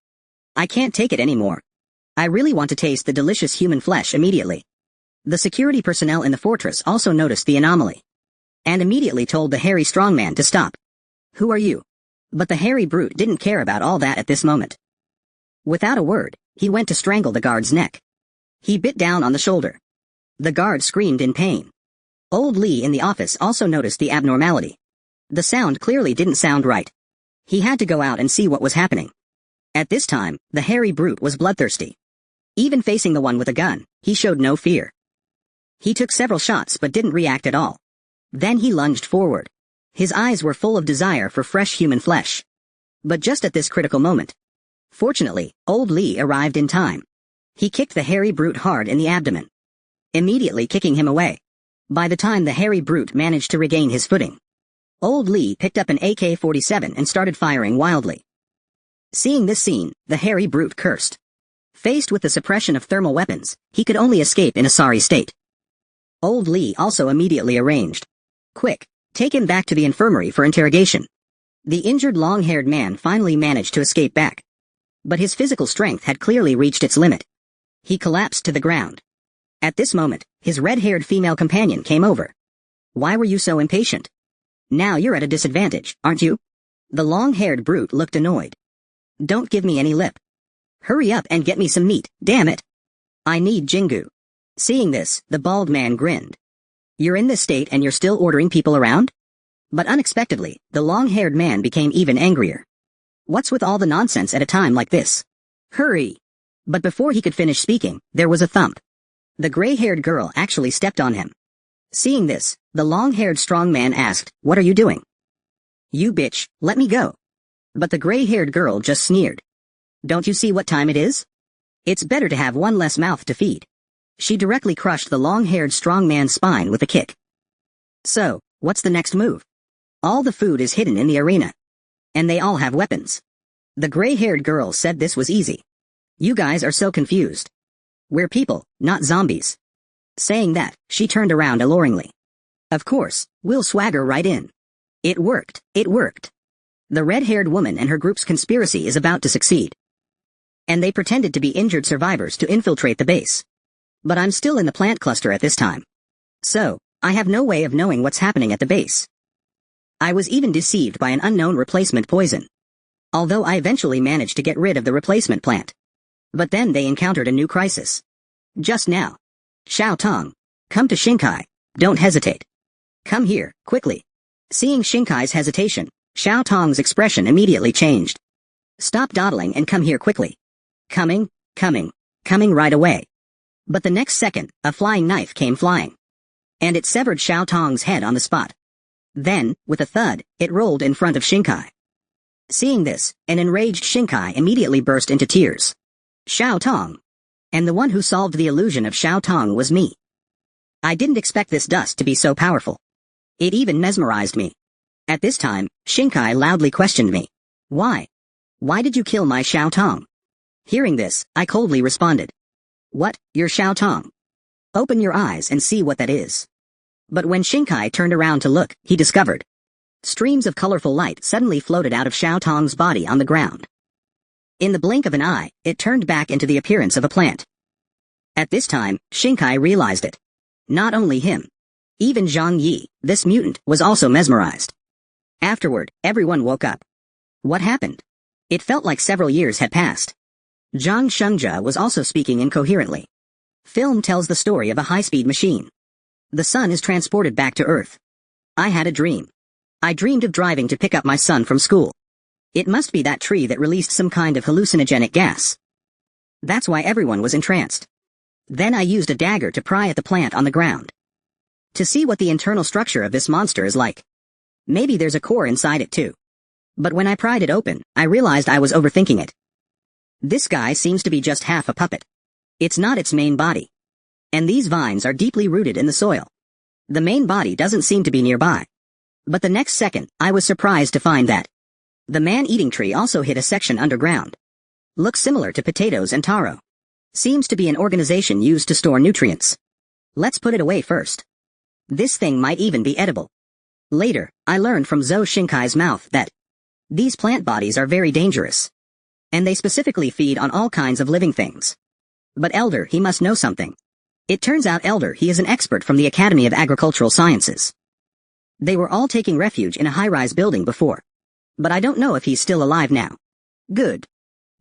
I can't take it anymore. I really want to taste the delicious human flesh immediately. The security personnel in the fortress also noticed the anomaly and immediately told the hairy strong man to stop. Who are you? But the hairy brute didn't care about all that at this moment. Without a word, he went to strangle the guard's neck. He bit down on the shoulder. The guard screamed in pain. Old Lee in the office also noticed the abnormality. The sound clearly didn't sound right. He had to go out and see what was happening. At this time, the hairy brute was bloodthirsty. Even facing the one with a gun, he showed no fear. He took several shots but didn't react at all. Then he lunged forward. His eyes were full of desire for fresh human flesh. But just at this critical moment. Fortunately, Old Lee arrived in time. He kicked the hairy brute hard in the abdomen, immediately kicking him away. By the time the hairy brute managed to regain his footing, Old Lee picked up an AK-47 and started firing wildly. Seeing this scene, the hairy brute cursed. Faced with the suppression of thermal weapons, he could only escape in a sorry state. Old Lee also immediately arranged. Quick, take him back to the infirmary for interrogation. The injured long-haired man finally managed to escape back. But his physical strength had clearly reached its limit. He collapsed to the ground. At this moment, his red-haired female companion came over. Why were you so impatient? Now you're at a disadvantage, aren't you? The long-haired brute looked annoyed. Don't give me any lip. Hurry up and get me some meat, damn it. I need Jingu. Seeing this, the bald man grinned. You're in this state and you're still ordering people around? But unexpectedly, the long-haired man became even angrier. What's with all the nonsense at a time like this? Hurry! But before he could finish speaking, there was a thump. The gray-haired girl actually stepped on him. Seeing this, the long-haired strong man asked, What are you doing? You bitch, let me go. But the gray-haired girl just sneered. Don't you see what time it is? It's better to have one less mouth to feed. She directly crushed the long-haired strong man's spine with a kick. So, what's the next move? All the food is hidden in the arena. And they all have weapons. The gray-haired girl said this was easy. You guys are so confused. We're people, not zombies. Saying that, she turned around alluringly. Of course, we'll swagger right in. It worked, it worked. The red-haired woman and her group's conspiracy is about to succeed. And they pretended to be injured survivors to infiltrate the base. But I'm still in the plant cluster at this time. So, I have no way of knowing what's happening at the base. I was even deceived by an unknown replacement poison. Although I eventually managed to get rid of the replacement plant. But then they encountered a new crisis. Just now. Xiao Tong, come to Shinkai, don't hesitate. Come here, quickly. Seeing Shinkai's hesitation, Xiao Tong's expression immediately changed. Stop dawdling and come here quickly. Coming right away. But the next second, a flying knife came flying. And it severed Xiao Tong's head on the spot. Then, with a thud, it rolled in front of Shinkai. Seeing this, an enraged Shinkai immediately burst into tears. Xiao Tong. And the one who solved the illusion of Xiao Tong was me. I didn't expect this dust to be so powerful. It even mesmerized me. At this time, Shinkai loudly questioned me. Why? Why did you kill my Xiao Tong? Hearing this, I coldly responded. What, your Xiao Tong? Open your eyes and see what that is. But when Shinkai turned around to look, he discovered. Streams of colorful light suddenly floated out of Xiao Tong's body on the ground. In the blink of an eye, it turned back into the appearance of a plant. At this time, Shinkai realized it. Not only him. Even Zhang Yi, this mutant, was also mesmerized. Afterward, everyone woke up. What happened? It felt like several years had passed. Zhang Shengzhe was also speaking incoherently. Film tells the story of a high-speed machine. The sun is transported back to Earth. I had a dream. I dreamed of driving to pick up my son from school. It must be that tree that released some kind of hallucinogenic gas. That's why everyone was entranced. Then I used a dagger to pry at the plant on the ground. To see what the internal structure of this monster is like. Maybe there's a core inside it too. But when I pried it open, I realized I was overthinking it. This guy seems to be just half a puppet. It's not its main body. And these vines are deeply rooted in the soil. The main body doesn't seem to be nearby. But the next second, I was surprised to find that the man-eating tree also hid a section underground. Looks similar to potatoes and taro. Seems to be an organization used to store nutrients. Let's put it away first. This thing might even be edible. Later, I learned from Zhou Shinkai's mouth that these plant bodies are very dangerous. And they specifically feed on all kinds of living things. But Elder, he must know something. It turns out Elder, he is an expert from the Academy of Agricultural Sciences. They were all taking refuge in a high-rise building before. But I don't know if he's still alive now. Good.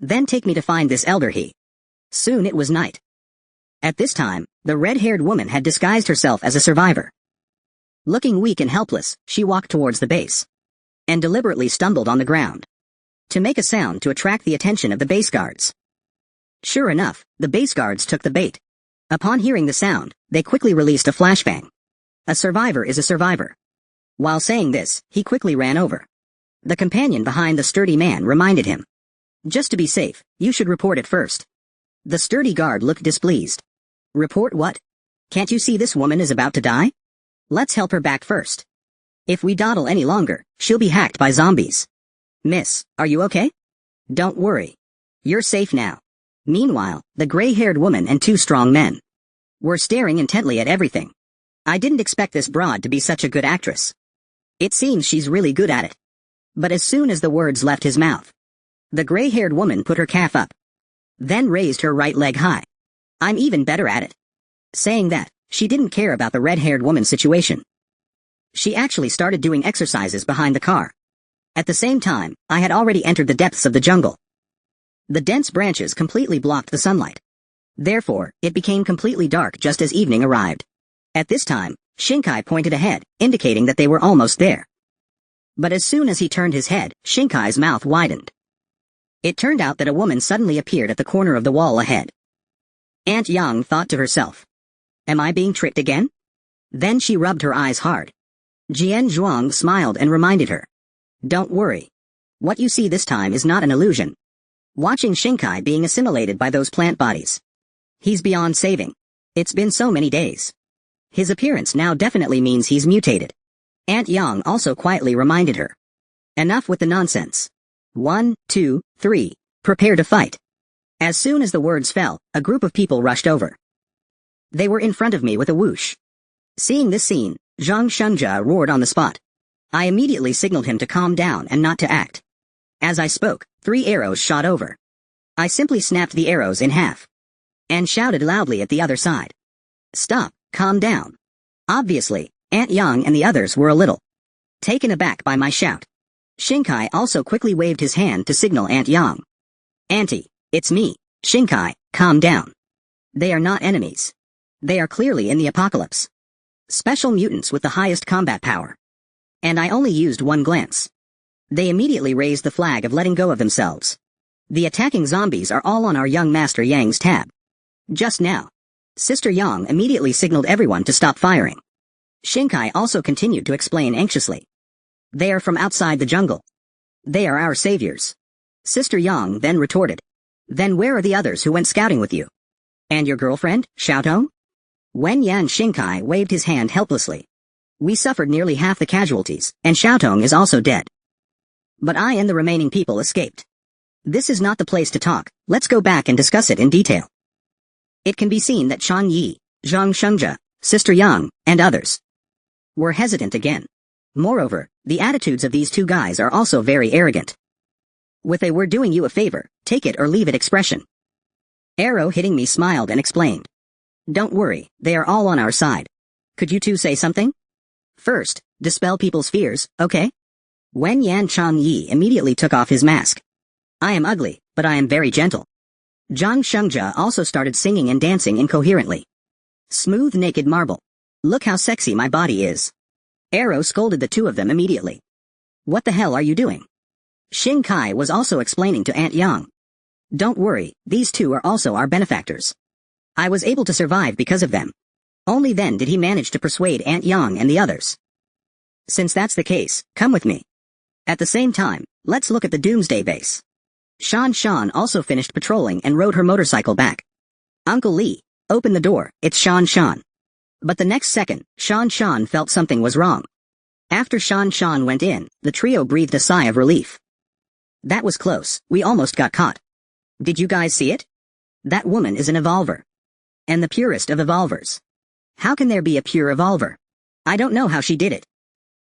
Then take me to find this Elder he. Soon it was night. At this time, the red-haired woman had disguised herself as a survivor. Looking weak and helpless, she walked towards the base and deliberately stumbled on the ground to make a sound to attract the attention of the base guards. Sure enough, the base guards took the bait. Upon hearing the sound, they quickly released a flashbang. A survivor is a survivor. While saying this, he quickly ran over. The companion behind the sturdy man reminded him. Just to be safe, you should report it first. The sturdy guard looked displeased. Report what? Can't you see this woman is about to die? Let's help her back first. If we dawdle any longer, she'll be hacked by zombies. Miss, are you okay? Don't worry. You're safe now. Meanwhile, the gray-haired woman and two strong men were staring intently at everything. I didn't expect this broad to be such a good actress. It seems she's really good at it. But as soon as the words left his mouth, the gray-haired woman put her calf up, then raised her right leg high. I'm even better at it. Saying that, she didn't care about the red-haired woman's situation. She actually started doing exercises behind the car. At the same time, I had already entered the depths of the jungle. The dense branches completely blocked the sunlight. Therefore, it became completely dark just as evening arrived. At this time, Shinkai pointed ahead, indicating that they were almost there. But as soon as he turned his head, Shinkai's mouth widened. It turned out that a woman suddenly appeared at the corner of the wall ahead. Aunt Yang thought to herself, am I being tricked again? Then she rubbed her eyes hard. Jian Zhuang smiled and reminded her. Don't worry. What you see this time is not an illusion. Watching Shinkai being assimilated by those plant bodies. He's beyond saving. It's been so many days. His appearance now definitely means he's mutated. Aunt Yang also quietly reminded her. Enough with the nonsense. 1, 2, 3, prepare to fight. As soon as the words fell, a group of people rushed over. They were in front of me with a whoosh. Seeing this scene, Zhang Shunjia roared on the spot. I immediately signaled him to calm down and not to act. As I spoke, 3 arrows shot over. I simply snapped the arrows in half and shouted loudly at the other side. Stop, calm down. Obviously, Aunt Yang and the others were a little taken aback by my shout. Shinkai also quickly waved his hand to signal Aunt Yang. Auntie, it's me, Shinkai, calm down. They are not enemies. They are clearly in the apocalypse. Special mutants with the highest combat power. And I only used one glance. They immediately raised the flag of letting go of themselves. The attacking zombies are all on our young master Yang's tab. Just now, Sister Yang immediately signaled everyone to stop firing. Shinkai also continued to explain anxiously. They are from outside the jungle. They are our saviors. Sister Yang then retorted. Then where are the others who went scouting with you? And your girlfriend, Xiaotong? Wen Yan Shinkai waved his hand helplessly. We suffered nearly half the casualties, and Xiaotong is also dead. But I and the remaining people escaped. This is not the place to talk, let's go back and discuss it in detail. It can be seen that Chang Yi, Zhang Shunjia, Sister Yang, and others were hesitant again. Moreover, the attitudes of these 2 guys are also very arrogant. With a "we're doing you a favor, take it or leave it" expression. Arrow hitting me smiled and explained. Don't worry, they are all on our side. Could you 2 say something? First, dispel people's fears, okay? Wen Yan Chang Yi immediately took off his mask. I am ugly, but I am very gentle. Zhang Shungjia also started singing and dancing incoherently. Smooth naked marble. Look how sexy my body is. Arrow scolded the 2 of them immediately. What the hell are you doing? Shinkai was also explaining to Aunt Yang. Don't worry, these 2 are also our benefactors. I was able to survive because of them. Only then did he manage to persuade Aunt Yang and the others. Since that's the case, come with me. At the same time, let's look at the Doomsday base. Shan Shan also finished patrolling and rode her motorcycle back. Uncle Lee, open the door, it's Shan Shan. But the next second, Shan Shan felt something was wrong. After Shan Shan went in, the trio breathed a sigh of relief. That was close, we almost got caught. Did you guys see it? That woman is an evolver. And the purest of evolvers. How can there be a pure evolver? I don't know how she did it.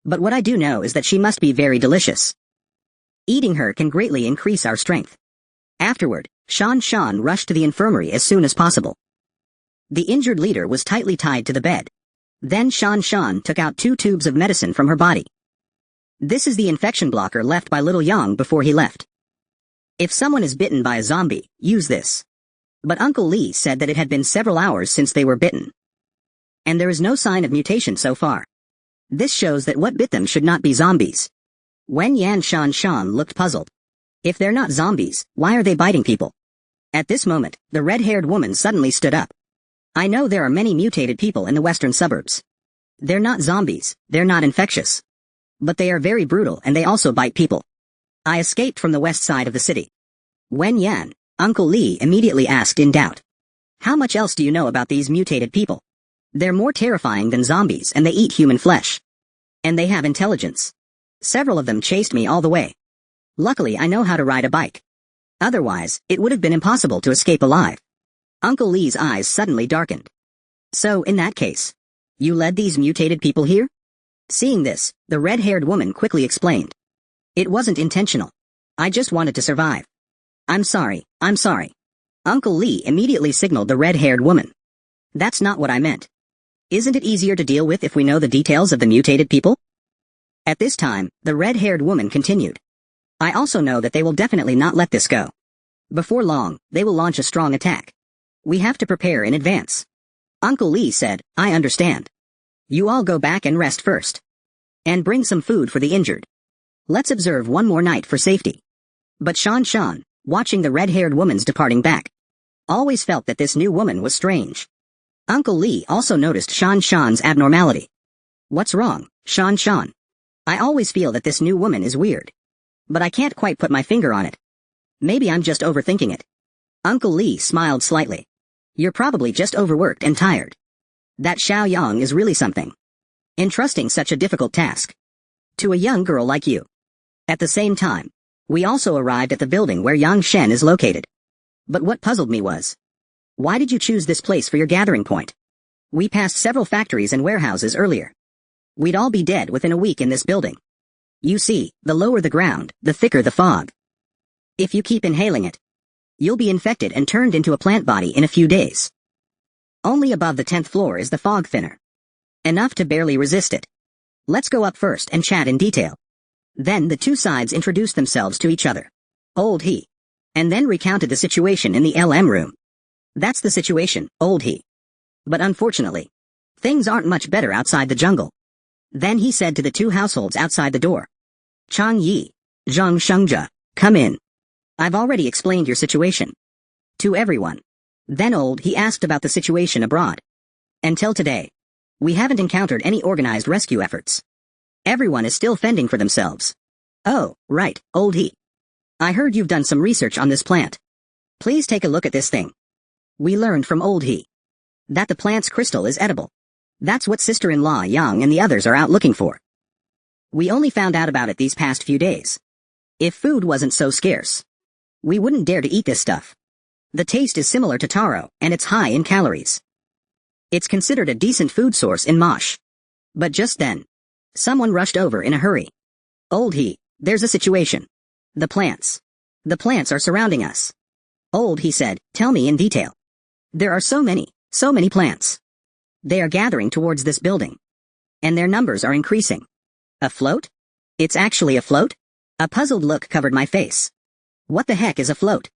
But what I do know is that she must be very delicious. Eating her can greatly increase our strength. Afterward, Shan Shan rushed to the infirmary as soon as possible. The injured leader was tightly tied to the bed. Then Shan Shan took out 2 tubes of medicine from her body. This is the infection blocker left by little Yang before he left. If someone is bitten by a zombie, use this. But Uncle Lee said that it had been several hours since they were bitten. And there is no sign of mutation so far. This shows that what bit them should not be zombies. Wen Yan Shan looked puzzled. If they're not zombies, why are they biting people? At this moment, the red-haired woman suddenly stood up. I know there are many mutated people in the western suburbs. They're not zombies, they're not infectious. But they are very brutal and they also bite people. I escaped from the west side of the city. Wen Yan, Uncle Lee immediately asked in doubt. How much else do you know about these mutated people? They're more terrifying than zombies and they eat human flesh. And they have intelligence. Several of them chased me all the way. Luckily I know how to ride a bike. Otherwise, it would have been impossible to escape alive. Uncle Lee's eyes suddenly darkened. So in that case, you led these mutated people here? Seeing this, the red-haired woman quickly explained. It wasn't intentional. I just wanted to survive. I'm sorry. Uncle Lee immediately signaled the red-haired woman. That's not what I meant. Isn't it easier to deal with if we know the details of the mutated people? At this time, the red-haired woman continued. I also know that they will definitely not let this go. Before long, they will launch a strong attack. We have to prepare in advance. Uncle Lee said, I understand. You all go back and rest first. And bring some food for the injured. Let's observe one more night for safety. But Shan, watching the red-haired woman's departing back, always felt that this new woman was strange. Uncle Lee also noticed Shan's abnormality. What's wrong, Shan? I always feel that this new woman is weird. But I can't quite put my finger on it. Maybe I'm just overthinking it. Uncle Lee smiled slightly. You're probably just overworked and tired. That Xiao Yang is really something. Entrusting such a difficult task to a young girl like you. At the same time, we also arrived at the building where Yang Shen is located. But what puzzled me was, why did you choose this place for your gathering point? We passed several factories and warehouses earlier. We'd all be dead within a week in this building. You see, the lower the ground, the thicker the fog. If you keep inhaling it, you'll be infected and turned into a plant body in a few days. Only above the 10th floor is the fog thinner. Enough to barely resist it. Let's go up first and chat in detail. Then the two sides introduced themselves to each other. Old he. And then recounted the situation in the LM room. That's the situation, old he. But unfortunately, things aren't much better outside the jungle. Then he said to the two households outside the door. Chang Yi, Zhang Shengzhe, come in. I've already explained your situation to everyone. Then old he asked about the situation abroad. Until today, we haven't encountered any organized rescue efforts. Everyone is still fending for themselves. Oh, right, old he. I heard you've done some research on this plant. Please take a look at this thing. We learned from old he that the plant's crystal is edible. That's what sister-in-law Yang and the others are out looking for. We only found out about it these past few days. If food wasn't so scarce, we wouldn't dare to eat this stuff. The taste is similar to taro, and it's high in calories. It's considered a decent food source in Mosh. But just then, someone rushed over in a hurry. Old he, there's a situation. The plants are surrounding us. Old he said, tell me in detail. There are so many plants. They are gathering towards this building. And their numbers are increasing. A float? It's actually a float? A puzzled look covered my face. What the heck is a float?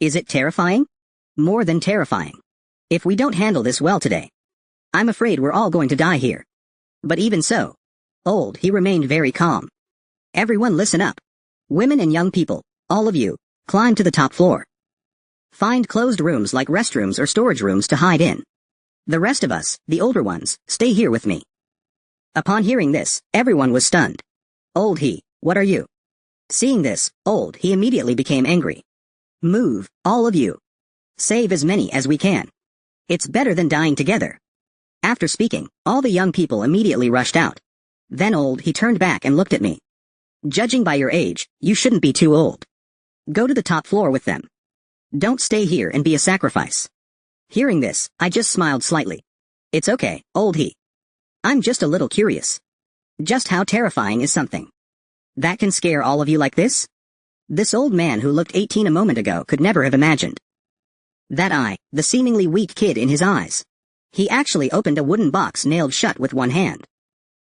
Is it terrifying? More than terrifying. If we don't handle this well today, I'm afraid we're all going to die here. But even so, old he remained very calm. Everyone listen up. Women and young people, all of you, climb to the top floor. Find closed rooms like restrooms or storage rooms to hide in. The rest of us, the older ones, stay here with me. Upon hearing this, everyone was stunned. Old he, what are you? Seeing this, old he immediately became angry. Move, all of you. Save as many as we can. It's better than dying together. After speaking, all the young people immediately rushed out. Then old he turned back and looked at me. Judging by your age, you shouldn't be too old. Go to the top floor with them. Don't stay here and be a sacrifice. Hearing this, I just smiled slightly. It's okay, old he. I'm just a little curious. Just how terrifying is something that can scare all of you like this? This old man who looked 18 a moment ago could never have imagined that the seemingly weak kid in his eyes. He actually opened a wooden box nailed shut with one hand.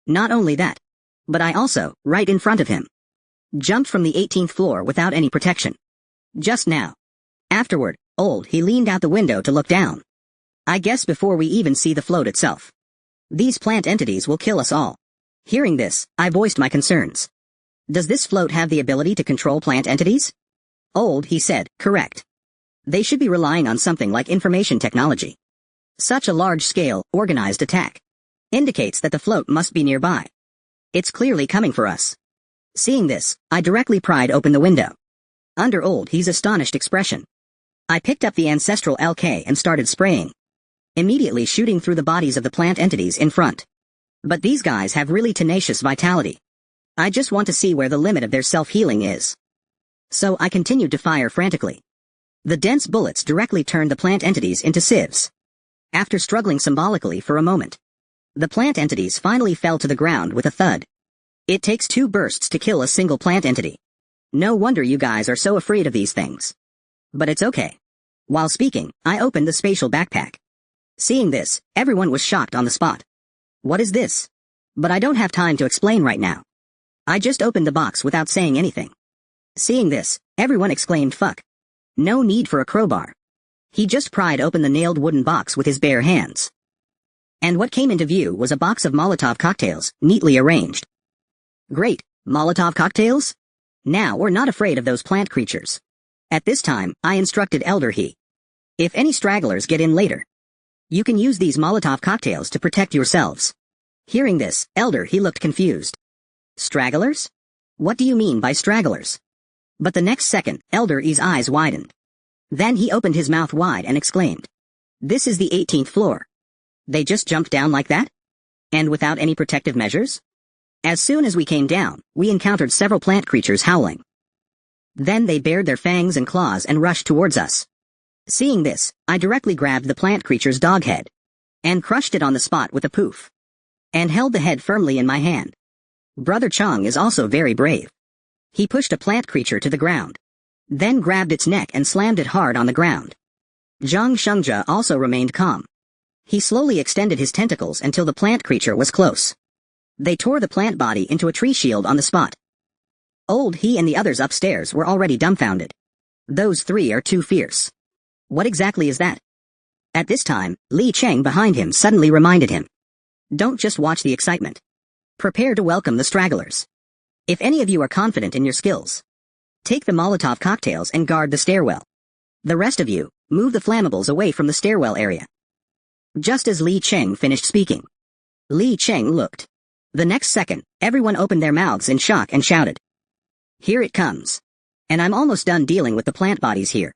Not only that, but I also, right in front of him, jumped from the 18th floor without any protection. Just now. Afterward, old he leaned out the window to look down. I guess before we even see the float itself. These plant entities will kill us all. Hearing this, I voiced my concerns. Does this float have the ability to control plant entities? Old, he said, correct. They should be relying on something like information technology. Such a large-scale, organized attack indicates that the float must be nearby. It's clearly coming for us. Seeing this, I directly pried open the window. Under Old, he's astonished expression. I picked up the ancestral LK and started spraying, immediately shooting through the bodies of the plant entities in front. But these guys have really tenacious vitality. I just want to see where the limit of their self-healing is. So I continued to fire frantically. The dense bullets directly turned the plant entities into sieves. After struggling symbolically for a moment, the plant entities finally fell to the ground with a thud. It takes 2 bursts to kill a single plant entity. No wonder you guys are so afraid of these things. But it's okay. While speaking, I opened the spatial backpack. Seeing this, everyone was shocked on the spot. What is this? But I don't have time to explain right now. I just opened the box without saying anything. Seeing this, everyone exclaimed fuck. No need for a crowbar. He just pried open the nailed wooden box with his bare hands. And what came into view was a box of Molotov cocktails, neatly arranged. Great, Molotov cocktails? Now we're not afraid of those plant creatures. At this time, I instructed Elder He. If any stragglers get in later, you can use these Molotov cocktails to protect yourselves. Hearing this, Elder He looked confused. Stragglers? What do you mean by stragglers? But the next second, Elder E's eyes widened. Then he opened his mouth wide and exclaimed. This is the 18th floor. They just jumped down like that? And without any protective measures? As soon as we came down, we encountered several plant creatures howling. Then they bared their fangs and claws and rushed towards us. Seeing this, I directly grabbed the plant creature's dog head and crushed it on the spot with a poof, and held the head firmly in my hand. Brother Chong is also very brave. He pushed a plant creature to the ground, then grabbed its neck and slammed it hard on the ground. Zhang Shengja also remained calm. He slowly extended his tentacles until the plant creature was close. They tore the plant body into a tree shield on the spot. Old He and the others upstairs were already dumbfounded. Those 3 are too fierce. What exactly is that? At this time, Li Cheng behind him suddenly reminded him. Don't just watch the excitement. Prepare to welcome the stragglers. If any of you are confident in your skills, take the Molotov cocktails and guard the stairwell. The rest of you, move the flammables away from the stairwell area. Just as Li Cheng finished speaking, Li Cheng looked. The next second, everyone opened their mouths in shock and shouted. Here it comes. And I'm almost done dealing with the plant bodies here.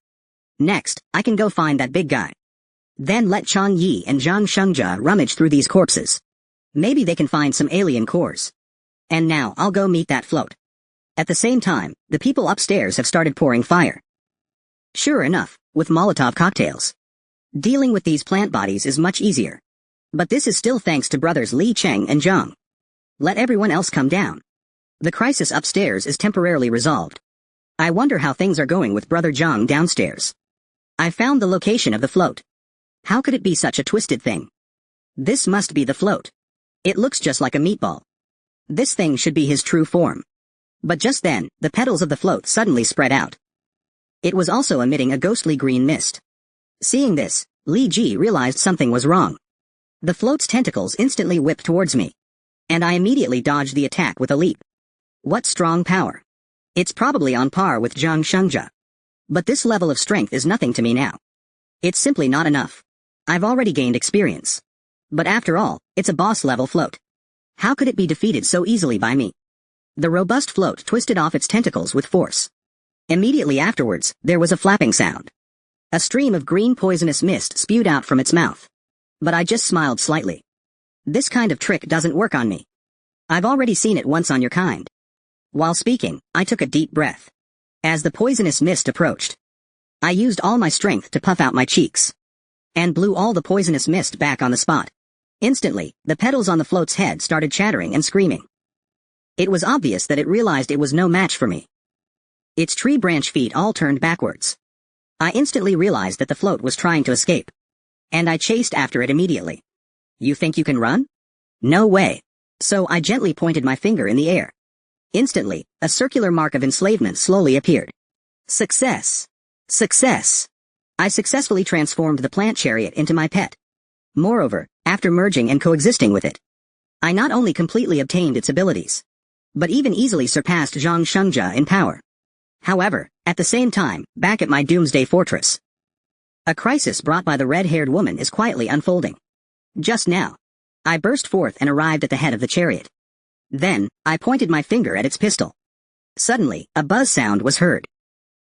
Next, I can go find that big guy. Then let Chang Yi and Zhang Shengja rummage through these corpses. Maybe they can find some alien cores. And now I'll go meet that float. At the same time, the people upstairs have started pouring fire. Sure enough, with Molotov cocktails, dealing with these plant bodies is much easier. But this is still thanks to brothers Li Cheng and Zhang. Let everyone else come down. The crisis upstairs is temporarily resolved. I wonder how things are going with Brother Zhang downstairs. I found the location of the float. How could it be such a twisted thing? This must be the float. It looks just like a meatball. This thing should be his true form. But just then, the petals of the float suddenly spread out. It was also emitting a ghostly green mist. Seeing this, Li Ji realized something was wrong. The float's tentacles instantly whipped towards me, and I immediately dodged the attack with a leap. What strong power! It's probably on par with Zhang Shengja. But this level of strength is nothing to me now. It's simply not enough. I've already gained experience. But after all, it's a boss-level float. How could it be defeated so easily by me? The robust float twisted off its tentacles with force. Immediately afterwards, there was a flapping sound. A stream of green poisonous mist spewed out from its mouth. But I just smiled slightly. This kind of trick doesn't work on me. I've already seen it once on your kind. While speaking, I took a deep breath. As the poisonous mist approached, I used all my strength to puff out my cheeks, and blew all the poisonous mist back on the spot. Instantly, the petals on the float's head started chattering and screaming. It was obvious that it realized it was no match for me. Its tree branch feet all turned backwards. I instantly realized that the float was trying to escape, and I chased after it immediately. You think you can run? No way. So I gently pointed my finger in the air. Instantly, a circular mark of enslavement slowly appeared. Success! Success! I successfully transformed the plant chariot into my pet. Moreover, after merging and coexisting with it, I not only completely obtained its abilities, but even easily surpassed Zhang Shengzhe in power. However, at the same time, back at my Doomsday Fortress, a crisis brought by the red-haired woman is quietly unfolding. Just now, I burst forth and arrived at the head of the chariot. Then, I pointed my finger at its pistol. Suddenly, a buzz sound was heard.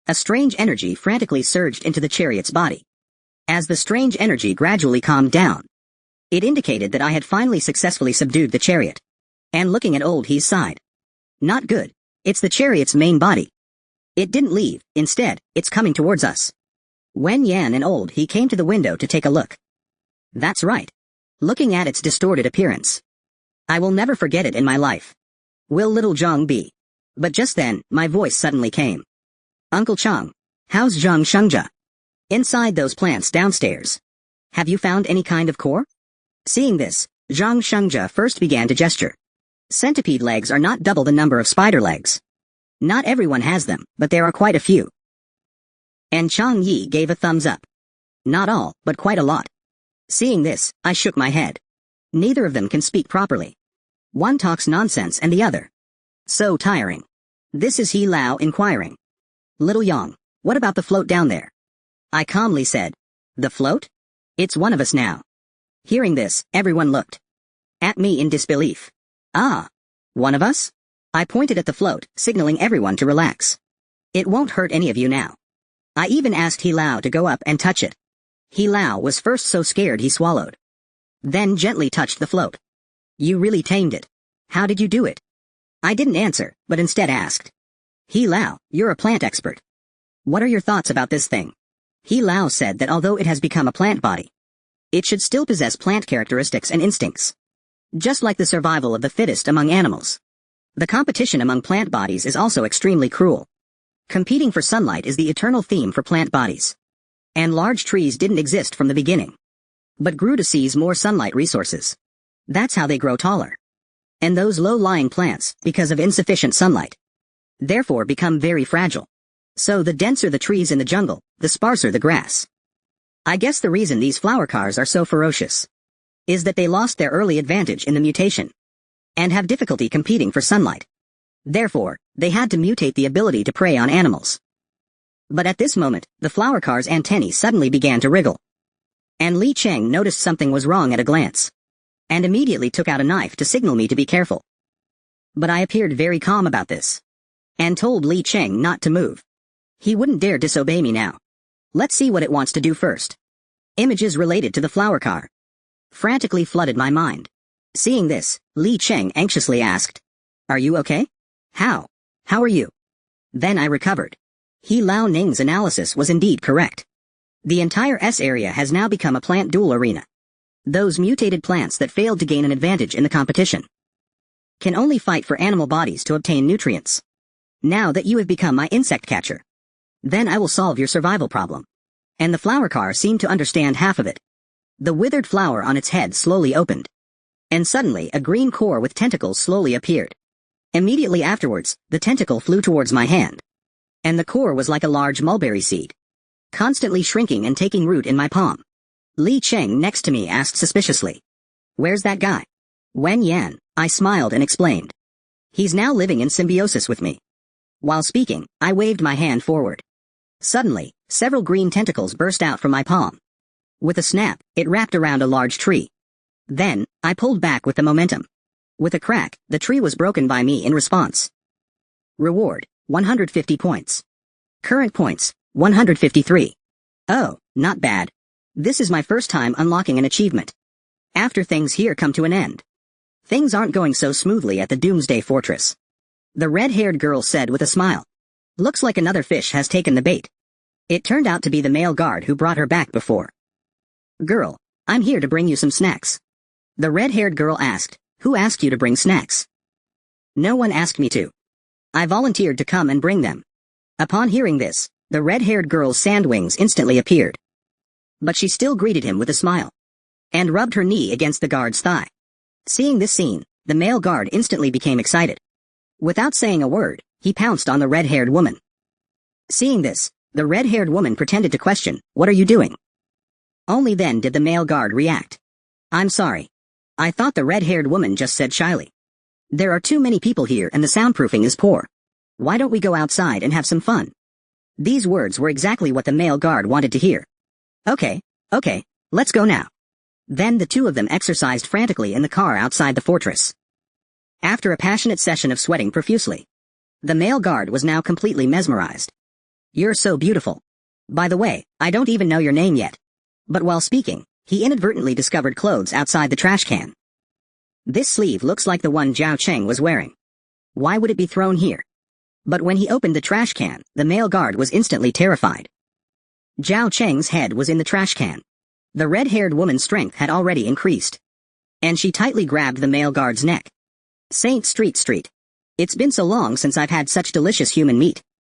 A strange energy frantically surged into the chariot's body. As the strange energy gradually calmed down, it indicated that I had finally successfully subdued the chariot. And looking at old He's side. Not good. It's the chariot's main body. It didn't leave, instead, it's coming towards us. Wen Yan and old He came to the window to take a look. That's right. Looking at its distorted appearance, I will never forget it in my life. Will little Zhang be? But just then, my voice suddenly came. Uncle Chang, how's Zhang Shengzhe? Inside those plants downstairs. Have you found any kind of core? Seeing this, Zhang Shengzhe first began to gesture. Centipede legs are not double the number of spider legs. Not everyone has them, but there are quite a few. And Chang Yi gave a thumbs up. Not all, but quite a lot. Seeing this, I shook my head. Neither of them can speak properly. One talks nonsense and the other. So tiring. This is He Lao inquiring. Little Yang, what about the float down there? I calmly said. The float? It's one of us now. Hearing this, everyone looked at me in disbelief. Ah, one of us? I pointed at the float, signaling everyone to relax. It won't hurt any of you now. I even asked He Lao to go up and touch it. He Lao was first so scared he swallowed. Then gently touched the float. You really tamed it. How did you do it? I didn't answer, but instead asked. He Lao, you're a plant expert. What are your thoughts about this thing? He Lao said that although it has become a plant body, it should still possess plant characteristics and instincts. Just like the survival of the fittest among animals. The competition among plant bodies is also extremely cruel. Competing for sunlight is the eternal theme for plant bodies. And large trees didn't exist from the beginning, but grew to seize more sunlight resources. That's how they grow taller. And those low-lying plants, because of insufficient sunlight, therefore become very fragile. So the denser the trees in the jungle, the sparser the grass. I guess the reason these flower cars are so ferocious is that they lost their early advantage in the mutation and have difficulty competing for sunlight. Therefore, they had to mutate the ability to prey on animals. But at this moment, the flower car's antennae suddenly began to wriggle. And Li Cheng noticed something was wrong at a glance, and immediately took out a knife to signal me to be careful. But I appeared very calm about this, and told Li Cheng not to move. He wouldn't dare disobey me now. Let's see what it wants to do first. Images related to the flower car frantically flooded my mind. Seeing this, Li Cheng anxiously asked, Are you okay? How? How are you? Then I recovered. He Lao Ning's analysis was indeed correct. The entire S area has now become a plant duel arena. Those mutated plants that failed to gain an advantage in the competition can only fight for animal bodies to obtain nutrients. Now that you have become my insect catcher, then I will solve your survival problem. And the flower car seemed to understand half of it. The withered flower on its head slowly opened. And suddenly a green core with tentacles slowly appeared. Immediately afterwards, the tentacle flew towards my hand. And the core was like a large mulberry seed, constantly shrinking and taking root in my palm. Li Cheng next to me asked suspiciously, Where's that guy? Wen Yan, I smiled and explained. He's now living in symbiosis with me. While speaking, I waved my hand forward. Suddenly, several green tentacles burst out from my palm. With a snap, it wrapped around a large tree. Then, I pulled back with the momentum. With a crack, the tree was broken by me in response. Reward, 150 points. Current points, 153. Oh, not bad. This is my first time unlocking an achievement. After things here come to an end. Things aren't going so smoothly at the Doomsday Fortress. The red-haired girl said with a smile. Looks like another fish has taken the bait. It turned out to be the male guard who brought her back before. Girl, I'm here to bring you some snacks. The red-haired girl asked, Who asked you to bring snacks? No one asked me to. I volunteered to come and bring them. Upon hearing this, the red-haired girl's sandwings instantly appeared. But she still greeted him with a smile. And rubbed her knee against the guard's thigh. Seeing this scene, the male guard instantly became excited. Without saying a word, he pounced on the red-haired woman. Seeing this, the red-haired woman pretended to question, What are you doing? Only then did the male guard react. I'm sorry. I thought the red-haired woman just said shyly. There are too many people here and the soundproofing is poor. Why don't we go outside and have some fun? These words were exactly what the male guard wanted to hear. Okay, let's go now. Then the two of them exercised frantically in the car outside the fortress. After a passionate session of sweating profusely, the male guard was now completely mesmerized. You're so beautiful. By the way, I don't even know your name yet. But while speaking, he inadvertently discovered clothes outside the trash can. This sleeve looks like the one Zhao Cheng was wearing. Why would it be thrown here? But when he opened the trash can, the male guard was instantly terrified. Zhao Cheng's head was in the trash can. The red-haired woman's strength had already increased. And she tightly grabbed the male guard's neck. Saint Street. It's been so long since I've had such delicious human meat.